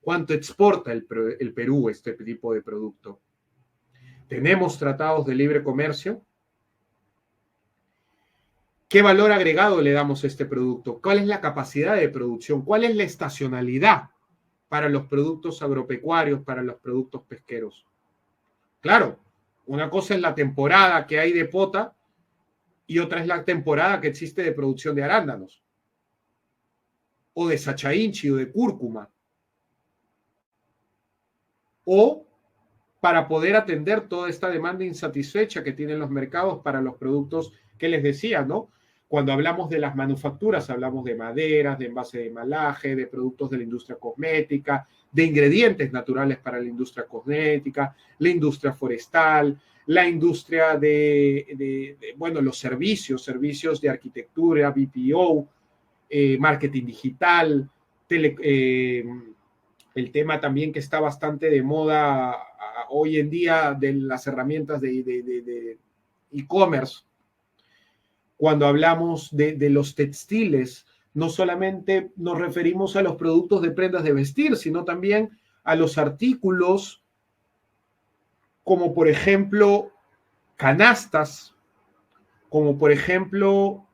¿Cuánto exporta el Perú este tipo de producto? ¿Tenemos tratados de libre comercio? ¿Qué valor agregado le damos a este producto? ¿Cuál es la capacidad de producción? ¿Cuál es la estacionalidad para los productos agropecuarios, para los productos pesqueros? Claro, una cosa es la temporada que hay de pota y otra es la temporada que existe de producción de arándanos o de sachainchi o de cúrcuma. O para poder atender toda esta demanda insatisfecha que tienen los mercados para los productos que les decía, ¿no? Cuando hablamos de las manufacturas, hablamos de maderas, de envase de embalaje, de productos de la industria cosmética, de ingredientes naturales para la industria cosmética, la industria forestal, la industria bueno, los servicios de arquitectura, BPO, marketing digital, el tema también que está bastante de moda hoy en día de las herramientas de e-commerce. Cuando hablamos de los textiles, no solamente nos referimos a los productos de prendas de vestir, sino también a los artículos como por ejemplo canastas como por ejemplo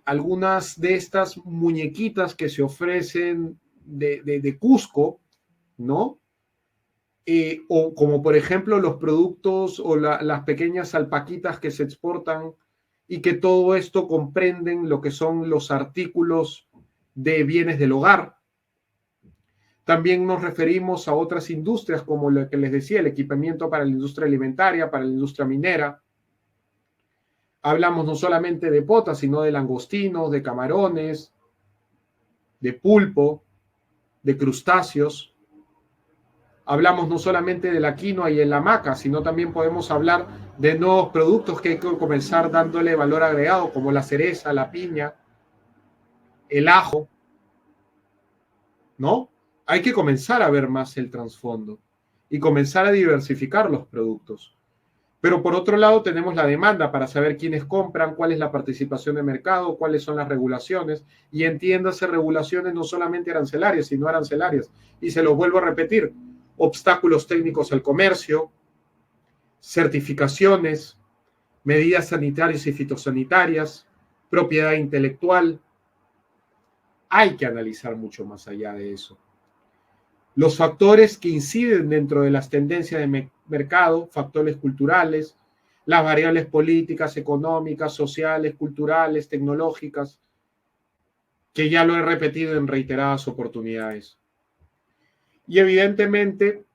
algunas de estas muñequitas que se ofrecen de Cusco, ¿no? O como por ejemplo los productos o las pequeñas alpaquitas que se exportan y que todo esto comprenden lo que son los artículos de bienes del hogar. También nos referimos a otras industrias como lo que les decía, el equipamiento para la industria alimentaria, para la industria minera. Hablamos no solamente de potas, sino de langostinos, de camarones, de pulpo, de crustáceos. Hablamos no solamente de la quinoa y la maca, sino también podemos hablar de nuevos productos que hay que comenzar dándole valor agregado, como la cereza, la piña, el ajo, ¿no? Hay que comenzar a ver más el trasfondo y comenzar a diversificar los productos. Pero por otro lado tenemos la demanda para saber quiénes compran, cuál es la participación de mercado, cuáles son las regulaciones, y entiéndase regulaciones no solamente arancelarias, sino arancelarias. Y se lo vuelvo a repetir, obstáculos técnicos al comercio, certificaciones, medidas sanitarias y fitosanitarias, propiedad intelectual. Hay que analizar mucho más allá de eso. Los factores que inciden dentro de las tendencias de mercado, factores culturales, las variables políticas, económicas, sociales, culturales, tecnológicas, que ya lo he repetido en reiteradas oportunidades. Y evidentemente,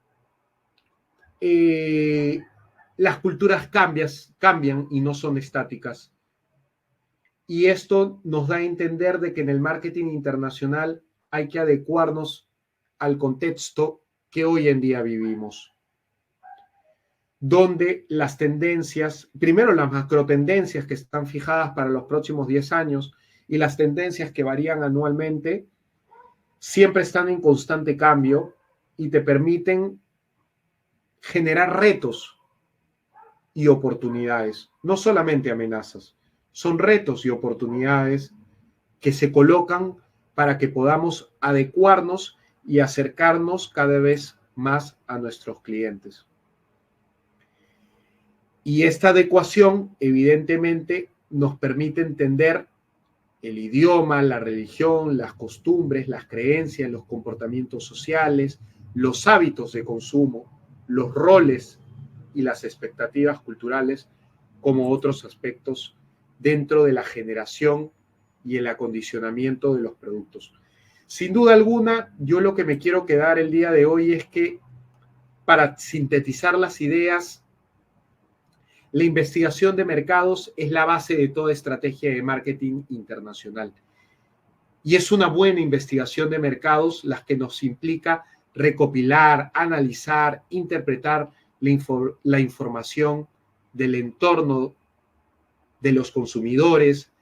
las culturas cambian y no son estáticas. Y esto nos da a entender de que en el marketing internacional hay que adecuarnos al contexto que hoy en día vivimos, donde las tendencias, primero las macrotendencias que están fijadas para los próximos 10 años y las tendencias que varían anualmente, siempre están en constante cambio y te permiten generar retos y oportunidades, no solamente amenazas, son retos y oportunidades que se colocan para que podamos adecuarnos y acercarnos cada vez más a nuestros clientes. Y esta adecuación, evidentemente, nos permite entender el idioma, la religión, las costumbres, las creencias, los comportamientos sociales, los hábitos de consumo, los roles y las expectativas culturales, como otros aspectos dentro de la generación y el acondicionamiento de los productos. Sin duda alguna, yo lo que me quiero quedar el día de hoy es que para sintetizar las ideas, la investigación de mercados es la base de toda estrategia de marketing internacional. Y es una buena investigación de mercados la que nos implica recopilar, analizar, interpretar la información del entorno de los consumidores,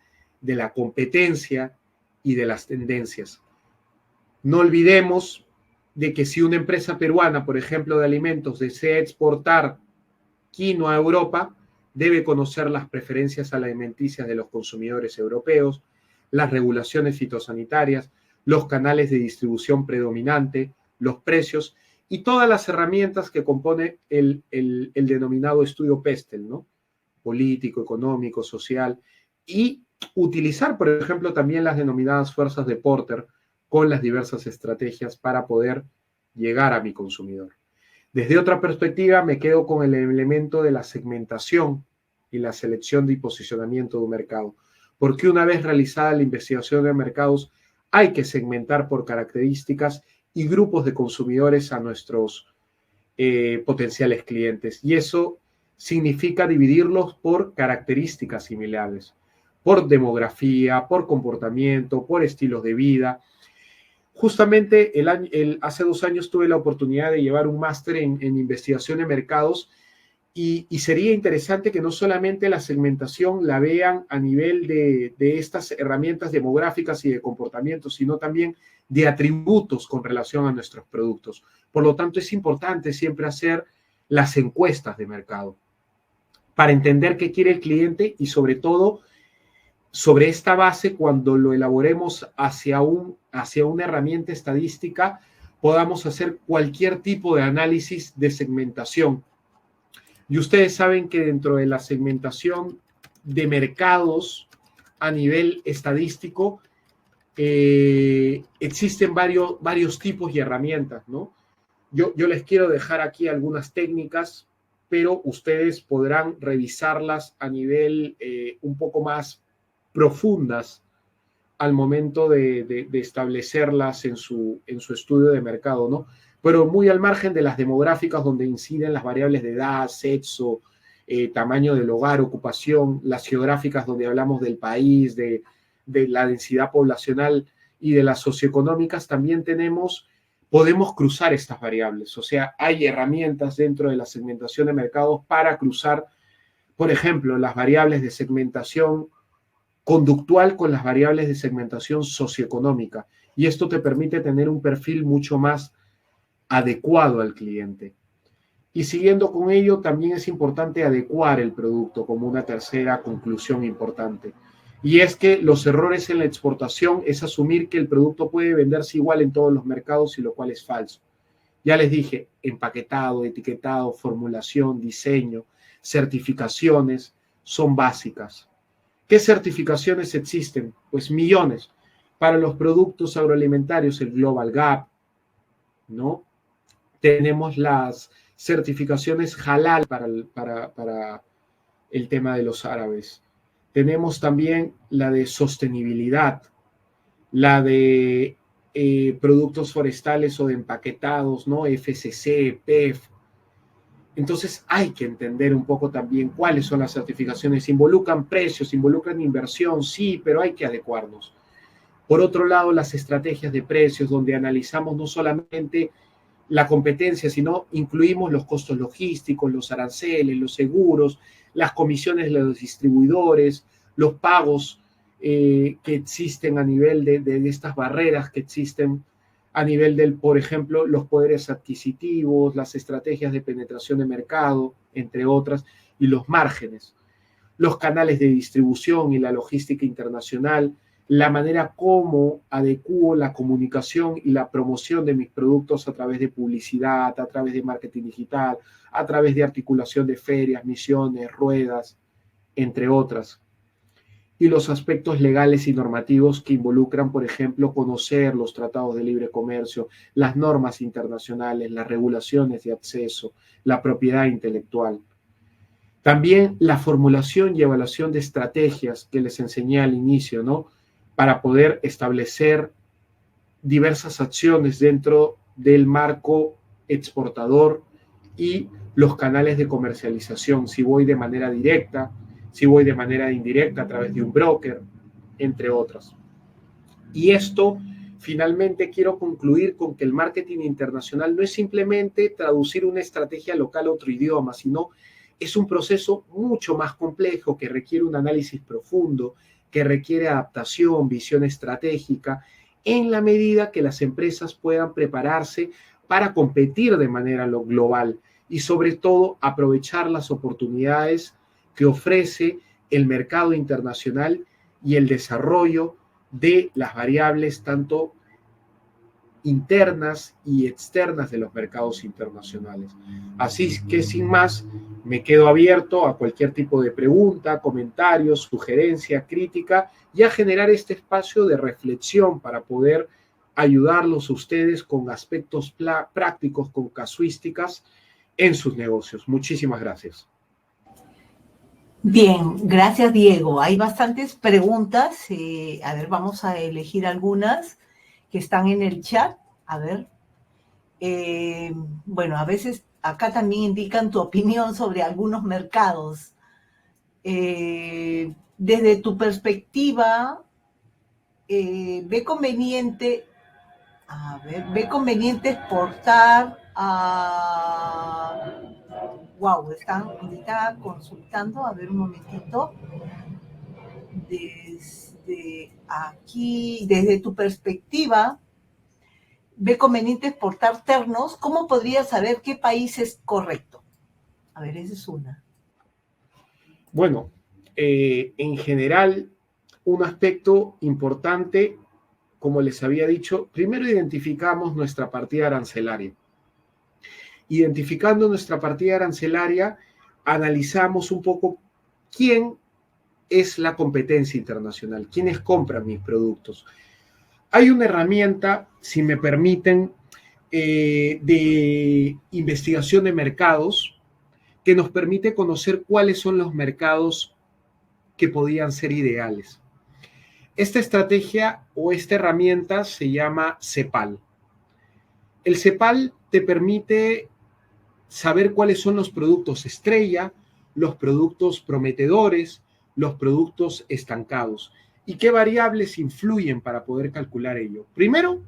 de la competencia y de las tendencias. No olvidemos de que si una empresa peruana, por ejemplo, de alimentos, desea exportar quinoa a Europa, debe conocer las preferencias alimenticias de los consumidores europeos, las regulaciones fitosanitarias, los canales de distribución predominante, los precios y todas las herramientas que compone el denominado estudio Pestel, ¿no? Político, económico, social, y utilizar, por ejemplo, también las denominadas fuerzas de Porter con las diversas estrategias para poder llegar a mi consumidor. Desde otra perspectiva, me quedo con el elemento de la segmentación y la selección y posicionamiento de un mercado, porque una vez realizada la investigación de mercados, hay que segmentar por características y grupos de consumidores a nuestros potenciales clientes. Y eso significa dividirlos por características similares, por demografía, por comportamiento, por estilos de vida. Justamente hace 2 años tuve la oportunidad de llevar un máster en investigación de mercados y sería interesante que no solamente la segmentación la vean a nivel de estas herramientas demográficas y de comportamiento, sino también de atributos con relación a nuestros productos. Por lo tanto, es importante siempre hacer las encuestas de mercado para entender qué quiere el cliente y sobre todo sobre esta base, cuando lo elaboremos hacia una herramienta estadística, podamos hacer cualquier tipo de análisis de segmentación. Y ustedes saben que dentro de la segmentación de mercados a nivel estadístico, existen varios tipos y herramientas, ¿no? Yo les quiero dejar aquí algunas técnicas, pero ustedes podrán revisarlas a nivel un poco más profundas al momento de establecerlas en su estudio de mercado, ¿no? Pero muy al margen de las demográficas donde inciden las variables de edad, sexo, tamaño del hogar, ocupación, las geográficas donde hablamos del país, de la densidad poblacional y de las socioeconómicas, también podemos cruzar estas variables. O sea, hay herramientas dentro de la segmentación de mercados para cruzar, por ejemplo, las variables de segmentación conductual con las variables de segmentación socioeconómica. Y esto te permite tener un perfil mucho más adecuado al cliente. Y siguiendo con ello, también es importante adecuar el producto como una tercera conclusión importante. Y es que los errores en la exportación es asumir que el producto puede venderse igual en todos los mercados, y lo cual es falso. Ya les dije, empaquetado, etiquetado, formulación, diseño, certificaciones son básicas. ¿Qué certificaciones existen? Pues millones. Para los productos agroalimentarios, el Global Gap, ¿no? Tenemos las certificaciones halal para el tema de los árabes. Tenemos también la de sostenibilidad, la de productos forestales o de empaquetados, ¿no? FSC, PEF. Entonces hay que entender un poco también cuáles son las certificaciones. Involucran precios, involucran inversión, sí, pero hay que adecuarnos. Por otro lado, las estrategias de precios, donde analizamos no solamente la competencia, sino incluimos los costos logísticos, los aranceles, los seguros, las comisiones de los distribuidores, los pagos que existen a nivel de estas barreras que existen a nivel del, por ejemplo, los poderes adquisitivos, las estrategias de penetración de mercado, entre otras, y los márgenes, los canales de distribución y la logística internacional, la manera como adecuo la comunicación y la promoción de mis productos a través de publicidad, a través de marketing digital, a través de articulación de ferias, misiones, ruedas, entre otras. Y los aspectos legales y normativos que involucran, por ejemplo, conocer los tratados de libre comercio, las normas internacionales, las regulaciones de acceso, la propiedad intelectual. También la formulación y evaluación de estrategias que les enseñé al inicio, ¿no? Para poder establecer diversas acciones dentro del marco exportador y los canales de comercialización, si voy de manera directa, si voy de manera indirecta a través de un broker, entre otras. Y esto, finalmente, quiero concluir con que el marketing internacional no es simplemente traducir una estrategia local a otro idioma, sino es un proceso mucho más complejo que requiere un análisis profundo, que requiere adaptación, visión estratégica, en la medida que las empresas puedan prepararse para competir de manera global y sobre todo aprovechar las oportunidades que ofrece el mercado internacional y el desarrollo de las variables tanto internas y externas de los mercados internacionales. Así que sin más, me quedo abierto a cualquier tipo de pregunta, comentario, sugerencia, crítica y a generar este espacio de reflexión para poder ayudarlos a ustedes con aspectos prácticos, con casuísticas en sus negocios. Muchísimas gracias. Bien, gracias Diego. Hay bastantes preguntas. A ver, vamos a elegir algunas que están en el chat. A ver. Bueno, a veces acá también indican tu opinión sobre algunos mercados. Desde tu perspectiva, ¿ve conveniente exportar a... Wow, está consultando, a ver un momentito. Desde aquí, desde tu perspectiva, ¿ve conveniente exportar ternos? ¿Cómo podría saber qué país es correcto? A ver, esa es una. Bueno, en general, un aspecto importante, como les había dicho, primero identificamos nuestra partida arancelaria. Identificando nuestra partida arancelaria, analizamos un poco quién es la competencia internacional. ¿Quiénes compran mis productos? Hay una herramienta, si me permiten, de investigación de mercados que nos permite conocer cuáles son los mercados que podían ser ideales. Esta estrategia o esta herramienta se llama CEPAL. El CEPAL te permite saber cuáles son los productos estrella, los productos prometedores, los productos estancados y qué variables influyen para poder calcular ello. Primero,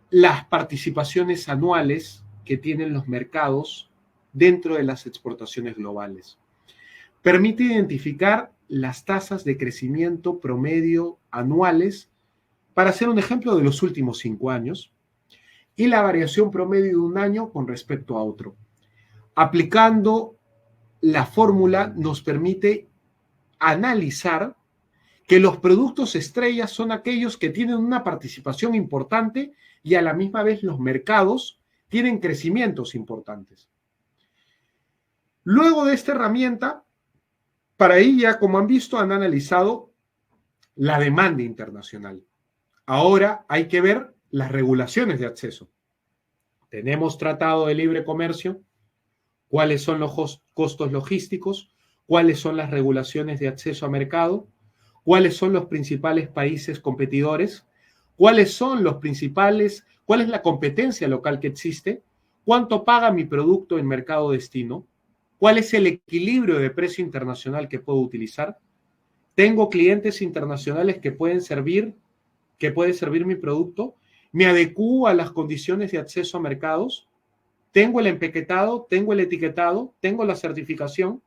las participaciones anuales que tienen los mercados dentro de las exportaciones globales. Permite identificar las tasas de crecimiento promedio anuales, para hacer un ejemplo de los últimos 5 años, y la variación promedio de un año con respecto a otro. Aplicando la fórmula nos permite analizar que los productos estrellas son aquellos que tienen una participación importante y a la misma vez los mercados tienen crecimientos importantes. Luego de esta herramienta, para ella, como han visto, han analizado la demanda internacional. Ahora hay que ver las regulaciones de acceso. Tenemos tratado de libre comercio, cuáles son los costos logísticos, cuáles son las regulaciones de acceso a mercado, cuáles son los principales países competidores, cuál es la competencia local que existe, cuánto paga mi producto en mercado destino, cuál es el equilibrio de precio internacional que puedo utilizar. Tengo clientes internacionales que puede servir mi producto, me adecuo a las condiciones de acceso a mercados, tengo el empaquetado, tengo el etiquetado, tengo la certificación.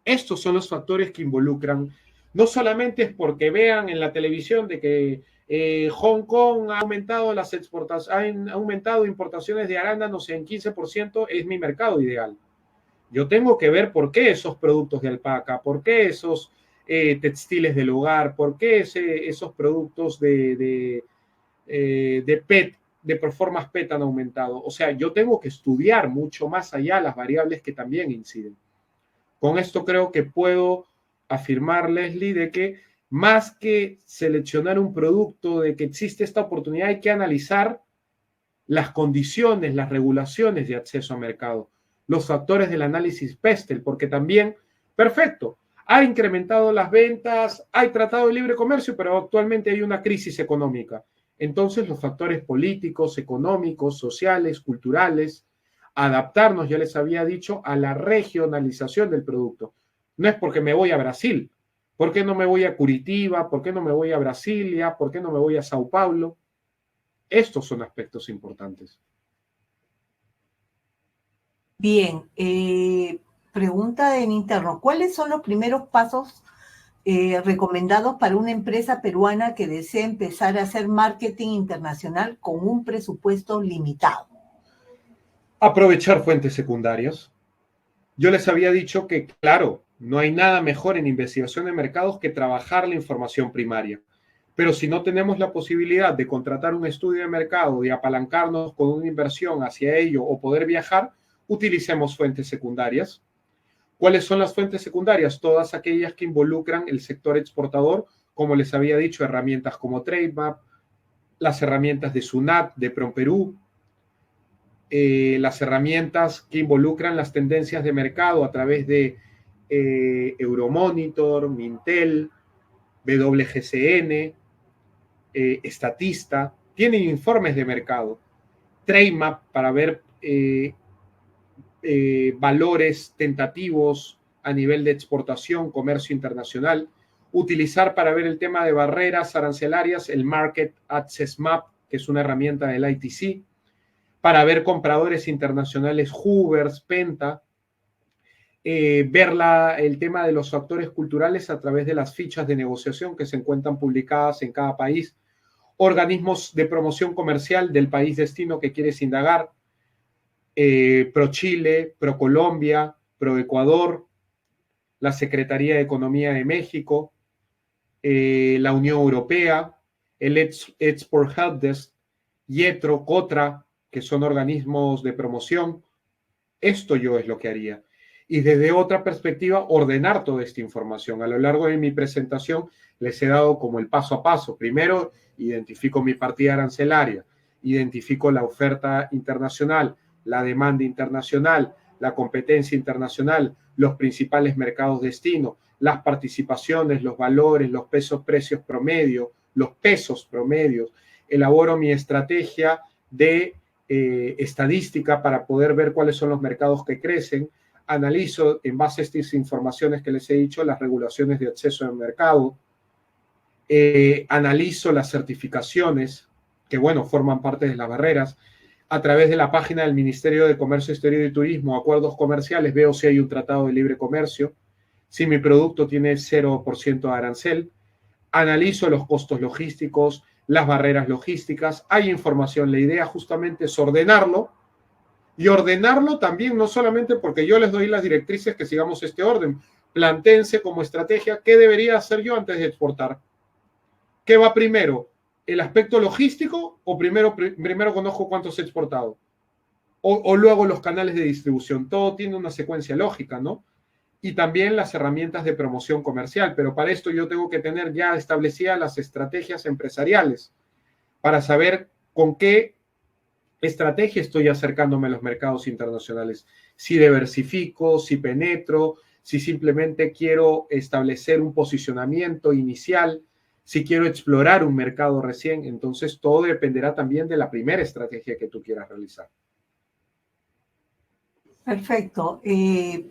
Estos son los factores que involucran. No solamente es porque vean en la televisión de que Hong Kong ha aumentado han aumentado importaciones de arándanos en 15%, es mi mercado ideal. Yo tengo que ver por qué esos productos de alpaca, por qué esos textiles del hogar, por qué esos productos de PET, de Proformas PET han aumentado. O sea, yo tengo que estudiar mucho más allá las variables que también inciden. Con esto creo que puedo afirmar, Leslie, de que más que seleccionar un producto, de que existe esta oportunidad, hay que analizar las condiciones, las regulaciones de acceso a mercado, los factores del análisis PESTEL, porque también, perfecto, ha incrementado las ventas, hay tratado de libre comercio, pero actualmente hay una crisis económica. Entonces, los factores políticos, económicos, sociales, culturales, adaptarnos, ya les había dicho, a la regionalización del producto. No es porque me voy a Brasil. ¿Por qué no me voy a Curitiba? ¿Por qué no me voy a Brasilia? ¿Por qué no me voy a Sao Paulo? Estos son aspectos importantes. Bien, pregunta en interno. ¿Cuáles son los primeros pasos recomendados para una empresa peruana que desea empezar a hacer marketing internacional con un presupuesto limitado? Aprovechar fuentes secundarias. Yo les había dicho que, claro, no hay nada mejor en investigación de mercados que trabajar la información primaria. Pero si no tenemos la posibilidad de contratar un estudio de mercado, de apalancarnos con una inversión hacia ello o poder viajar, utilicemos fuentes secundarias. ¿Cuáles son las fuentes secundarias? Todas aquellas que involucran el sector exportador, como les había dicho, herramientas como Trademap, las herramientas de SUNAT, de PROMPERÚ, las herramientas que involucran las tendencias de mercado a través de Euromonitor, Mintel, WGCN, Statista, tienen informes de mercado. Trademap para ver valores tentativos a nivel de exportación, comercio internacional. Utilizar para ver el tema de barreras arancelarias el Market Access Map, que es una herramienta del ITC, para ver compradores internacionales Hoovers, Penta, ver el tema de los factores culturales a través de las fichas de negociación que se encuentran publicadas en cada país, organismos de promoción comercial del país destino que quieres indagar, Pro Chile, Pro Colombia, Pro Ecuador, la Secretaría de Economía de México, la Unión Europea, el Export Helpdesk, YETRO, COTRA, que son organismos de promoción. Esto yo es lo que haría. y desde otra perspectiva ordenar toda esta información. A lo largo de mi presentación les he dado como el paso a paso. Primero, identifico mi partida arancelaria, identifico la oferta internacional, la demanda internacional, la competencia internacional, los principales mercados destino, las participaciones, los valores, los precios promedio, los pesos promedios. Elaboro mi estrategia de estadística para poder ver cuáles son los mercados que crecen. Analizo en base a estas informaciones que les he dicho las regulaciones de acceso al mercado. Analizo las certificaciones que, bueno, forman parte de las barreras. A través de la página del Ministerio de Comercio Exterior y Turismo, acuerdos comerciales, veo si hay un tratado de libre comercio, si mi producto tiene 0% de arancel. Analizo los costos logísticos, las barreras logísticas, hay información. La idea justamente es ordenarlo, y ordenarlo también no solamente porque yo les doy las directrices que sigamos este orden. Plantéense como estrategia qué debería hacer yo antes de exportar. ¿Qué va primero? ¿El aspecto logístico o primero conozco cuántos he exportado? O luego los canales de distribución. Todo tiene una secuencia lógica, ¿no? Y también las herramientas de promoción comercial. Pero para esto yo tengo que tener ya establecidas las estrategias empresariales para saber con qué estrategia estoy acercándome a los mercados internacionales. Si diversifico, si penetro, si simplemente quiero establecer un posicionamiento inicial, si quiero explorar un mercado recién. Entonces, todo dependerá también de la primera estrategia que tú quieras realizar. Perfecto.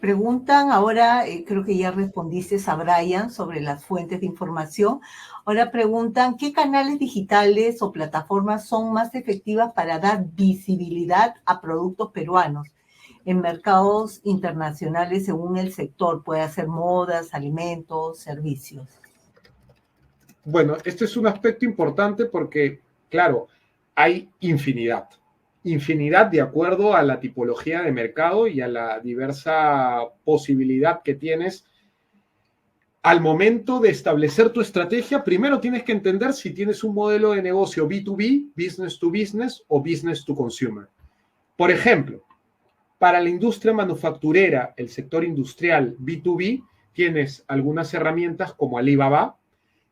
Preguntan ahora, creo que ya respondiste a Brian sobre las fuentes de información. Ahora preguntan, ¿qué canales digitales o plataformas son más efectivas para dar visibilidad a productos peruanos en mercados internacionales según el sector? Puede ser modas, alimentos, servicios. Bueno, este es un aspecto importante porque, claro, hay infinidad de acuerdo a la tipología de mercado y a la diversa posibilidad que tienes. Al momento de establecer tu estrategia, primero tienes que entender si tienes un modelo de negocio B2B, business to business o business to consumer. Por ejemplo, para la industria manufacturera, el sector industrial B2B, tienes algunas herramientas como Alibaba,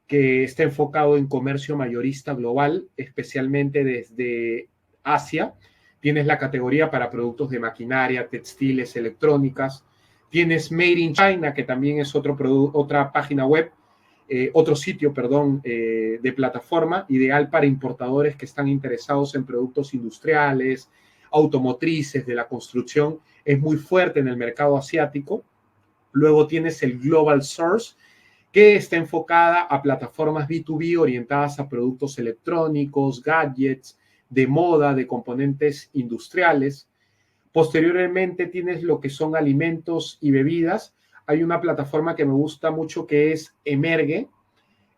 que está enfocado en comercio mayorista global, especialmente desde Asia. Tienes la categoría para productos de maquinaria, textiles, electrónicas. Tienes Made in China, que también es otra página web, otro sitio, perdón, de plataforma, ideal para importadores que están interesados en productos industriales, automotrices, de la construcción. Es muy fuerte en el mercado asiático. Luego tienes el Global Source, que está enfocada a plataformas B2B orientadas a productos electrónicos, gadgets, de moda, de componentes industriales. Posteriormente tienes lo que son alimentos y bebidas. Hay una plataforma que me gusta mucho que es Emerge,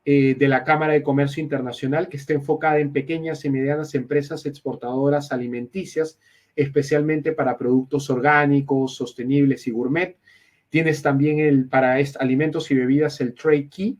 de la Cámara de Comercio Internacional, que está enfocada en pequeñas y medianas empresas exportadoras alimenticias, especialmente para productos orgánicos, sostenibles y gourmet. Tienes también para alimentos y bebidas el Trade Key,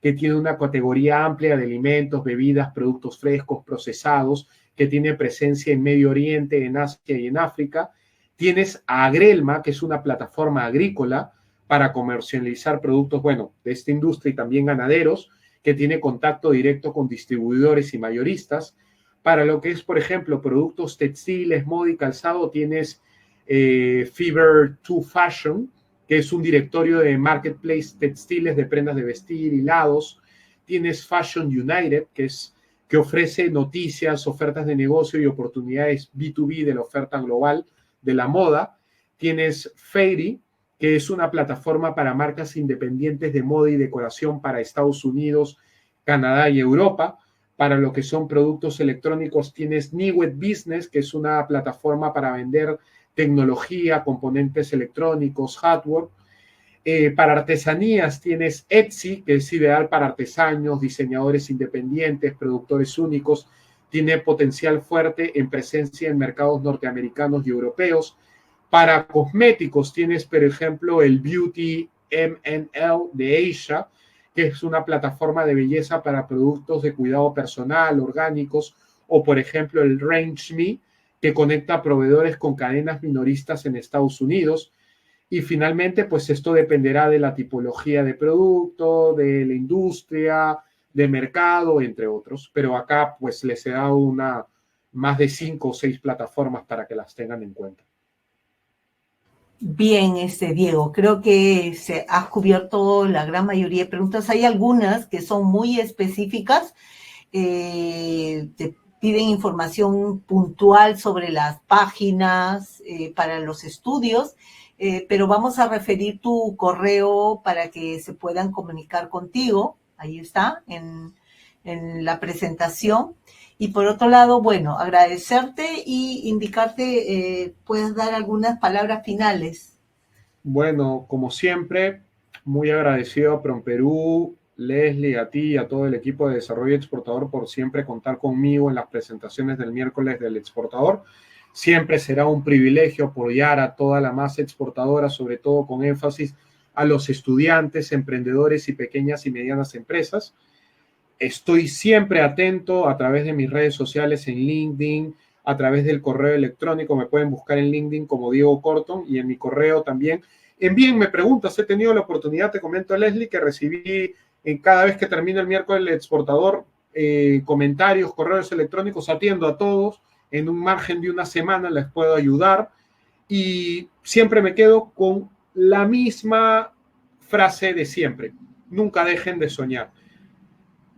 que tiene una categoría amplia de alimentos, bebidas, productos frescos, procesados, que tiene presencia en Medio Oriente, en Asia y en África. Tienes a Agrelma, que es una plataforma agrícola para comercializar productos, bueno, de esta industria y también ganaderos, que tiene contacto directo con distribuidores y mayoristas. Para lo que es, por ejemplo, productos textiles, moda y calzado, tienes Fever 2 Fashion, que es un directorio de marketplace textiles de prendas de vestir, hilados. Tienes Fashion United, que ofrece noticias, ofertas de negocio y oportunidades B2B de la oferta global de la moda. Tienes Fairy, que es una plataforma para marcas independientes de moda y decoración para Estados Unidos, Canadá y Europa. Para lo que son productos electrónicos tienes Niwet Business, que es una plataforma para vender tecnología, componentes electrónicos, hardware. Para artesanías tienes Etsy, que es ideal para artesanos, diseñadores independientes, productores únicos. Tiene potencial fuerte en presencia en mercados norteamericanos y europeos. Para cosméticos tienes, por ejemplo, el Beauty MNL de Asia, que es una plataforma de belleza para productos de cuidado personal, orgánicos, o por ejemplo el Range Me, que conecta proveedores con cadenas minoristas en Estados Unidos. Y finalmente, pues esto dependerá de la tipología de producto, de la industria, de mercado, entre otros. Pero acá, pues les he dado más de 5 o 6 plataformas para que las tengan en cuenta. Bien, Diego, creo que se ha cubierto la gran mayoría de preguntas. Hay algunas que son muy específicas, te piden información puntual sobre las páginas para los estudios, pero vamos a referir tu correo para que se puedan comunicar contigo. Ahí está, en la presentación. Y por otro lado, bueno, agradecerte y indicarte, puedes dar algunas palabras finales. Bueno, como siempre, muy agradecido a PromPerú, Leslie, a ti y a todo el equipo de desarrollo exportador por siempre contar conmigo en las presentaciones del miércoles del exportador. Siempre será un privilegio apoyar a toda la masa exportadora, sobre todo con énfasis a los estudiantes, emprendedores y pequeñas y medianas empresas. Estoy siempre atento a través de mis redes sociales en LinkedIn, a través del correo electrónico. Me pueden buscar en LinkedIn como Diego Corton y en mi correo también. Envíenme preguntas. He tenido la oportunidad, te comento, Leslie, que recibí cada vez que termina el miércoles el exportador comentarios, correos electrónicos. Atiendo a todos. En un margen de una semana les puedo ayudar. Y siempre me quedo con la misma frase de siempre. Nunca dejen de soñar.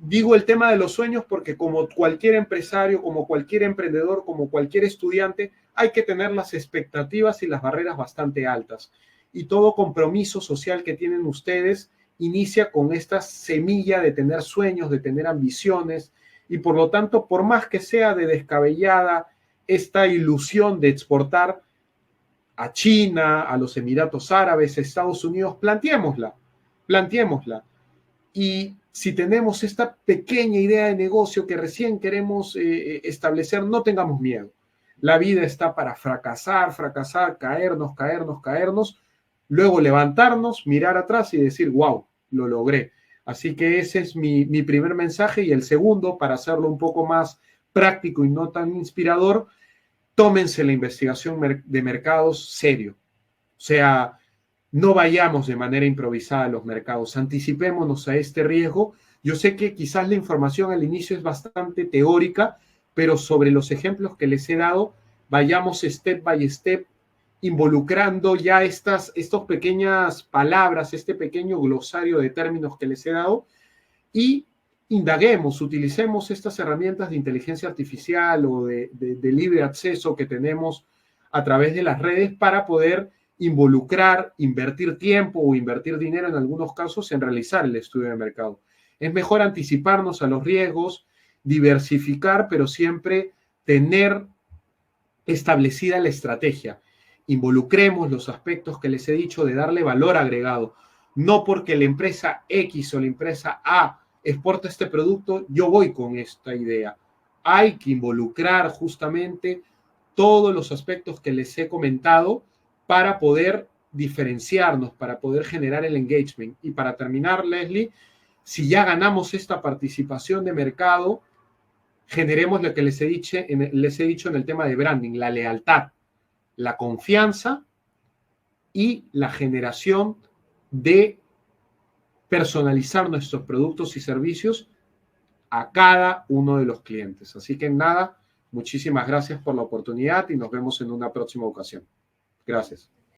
Digo el tema de los sueños porque como cualquier empresario, como cualquier emprendedor, como cualquier estudiante, hay que tener las expectativas y las barreras bastante altas. Y todo compromiso social que tienen ustedes inicia con esta semilla de tener sueños, de tener ambiciones, y por lo tanto, por más que sea de descabellada esta ilusión de exportar a China, a los Emiratos Árabes, a Estados Unidos, planteémosla, planteémosla. Y si tenemos esta pequeña idea de negocio que recién queremos establecer, no tengamos miedo. La vida está para fracasar, fracasar, caernos, caernos, caernos, luego levantarnos, mirar atrás y decir, wow, lo logré. Así que ese es mi primer mensaje. Y el segundo, para hacerlo un poco más práctico y no tan inspirador, tómense la investigación de mercados serio. O sea, no vayamos de manera improvisada a los mercados, anticipémonos a este riesgo. Yo sé que quizás la información al inicio es bastante teórica, pero sobre los ejemplos que les he dado, vayamos step by step, involucrando ya estas pequeñas palabras, este pequeño glosario de términos que les he dado, y indaguemos, utilicemos estas herramientas de inteligencia artificial o de libre acceso que tenemos a través de las redes para poder involucrar, invertir tiempo o invertir dinero en algunos casos en realizar el estudio de mercado. Es mejor anticiparnos a los riesgos, diversificar, pero siempre tener establecida la estrategia. Involucremos los aspectos que les he dicho de darle valor agregado. No porque la empresa X o la empresa A exporta este producto, yo voy con esta idea. Hay que involucrar justamente todos los aspectos que les he comentado para poder diferenciarnos, para poder generar el engagement. Y para terminar, Leslie, si ya ganamos esta participación de mercado, generemos lo que les he dicho en el tema de branding, la lealtad, la confianza y la generación de personalizar nuestros productos y servicios a cada uno de los clientes. Así que nada, muchísimas gracias por la oportunidad y nos vemos en una próxima ocasión. Gracias.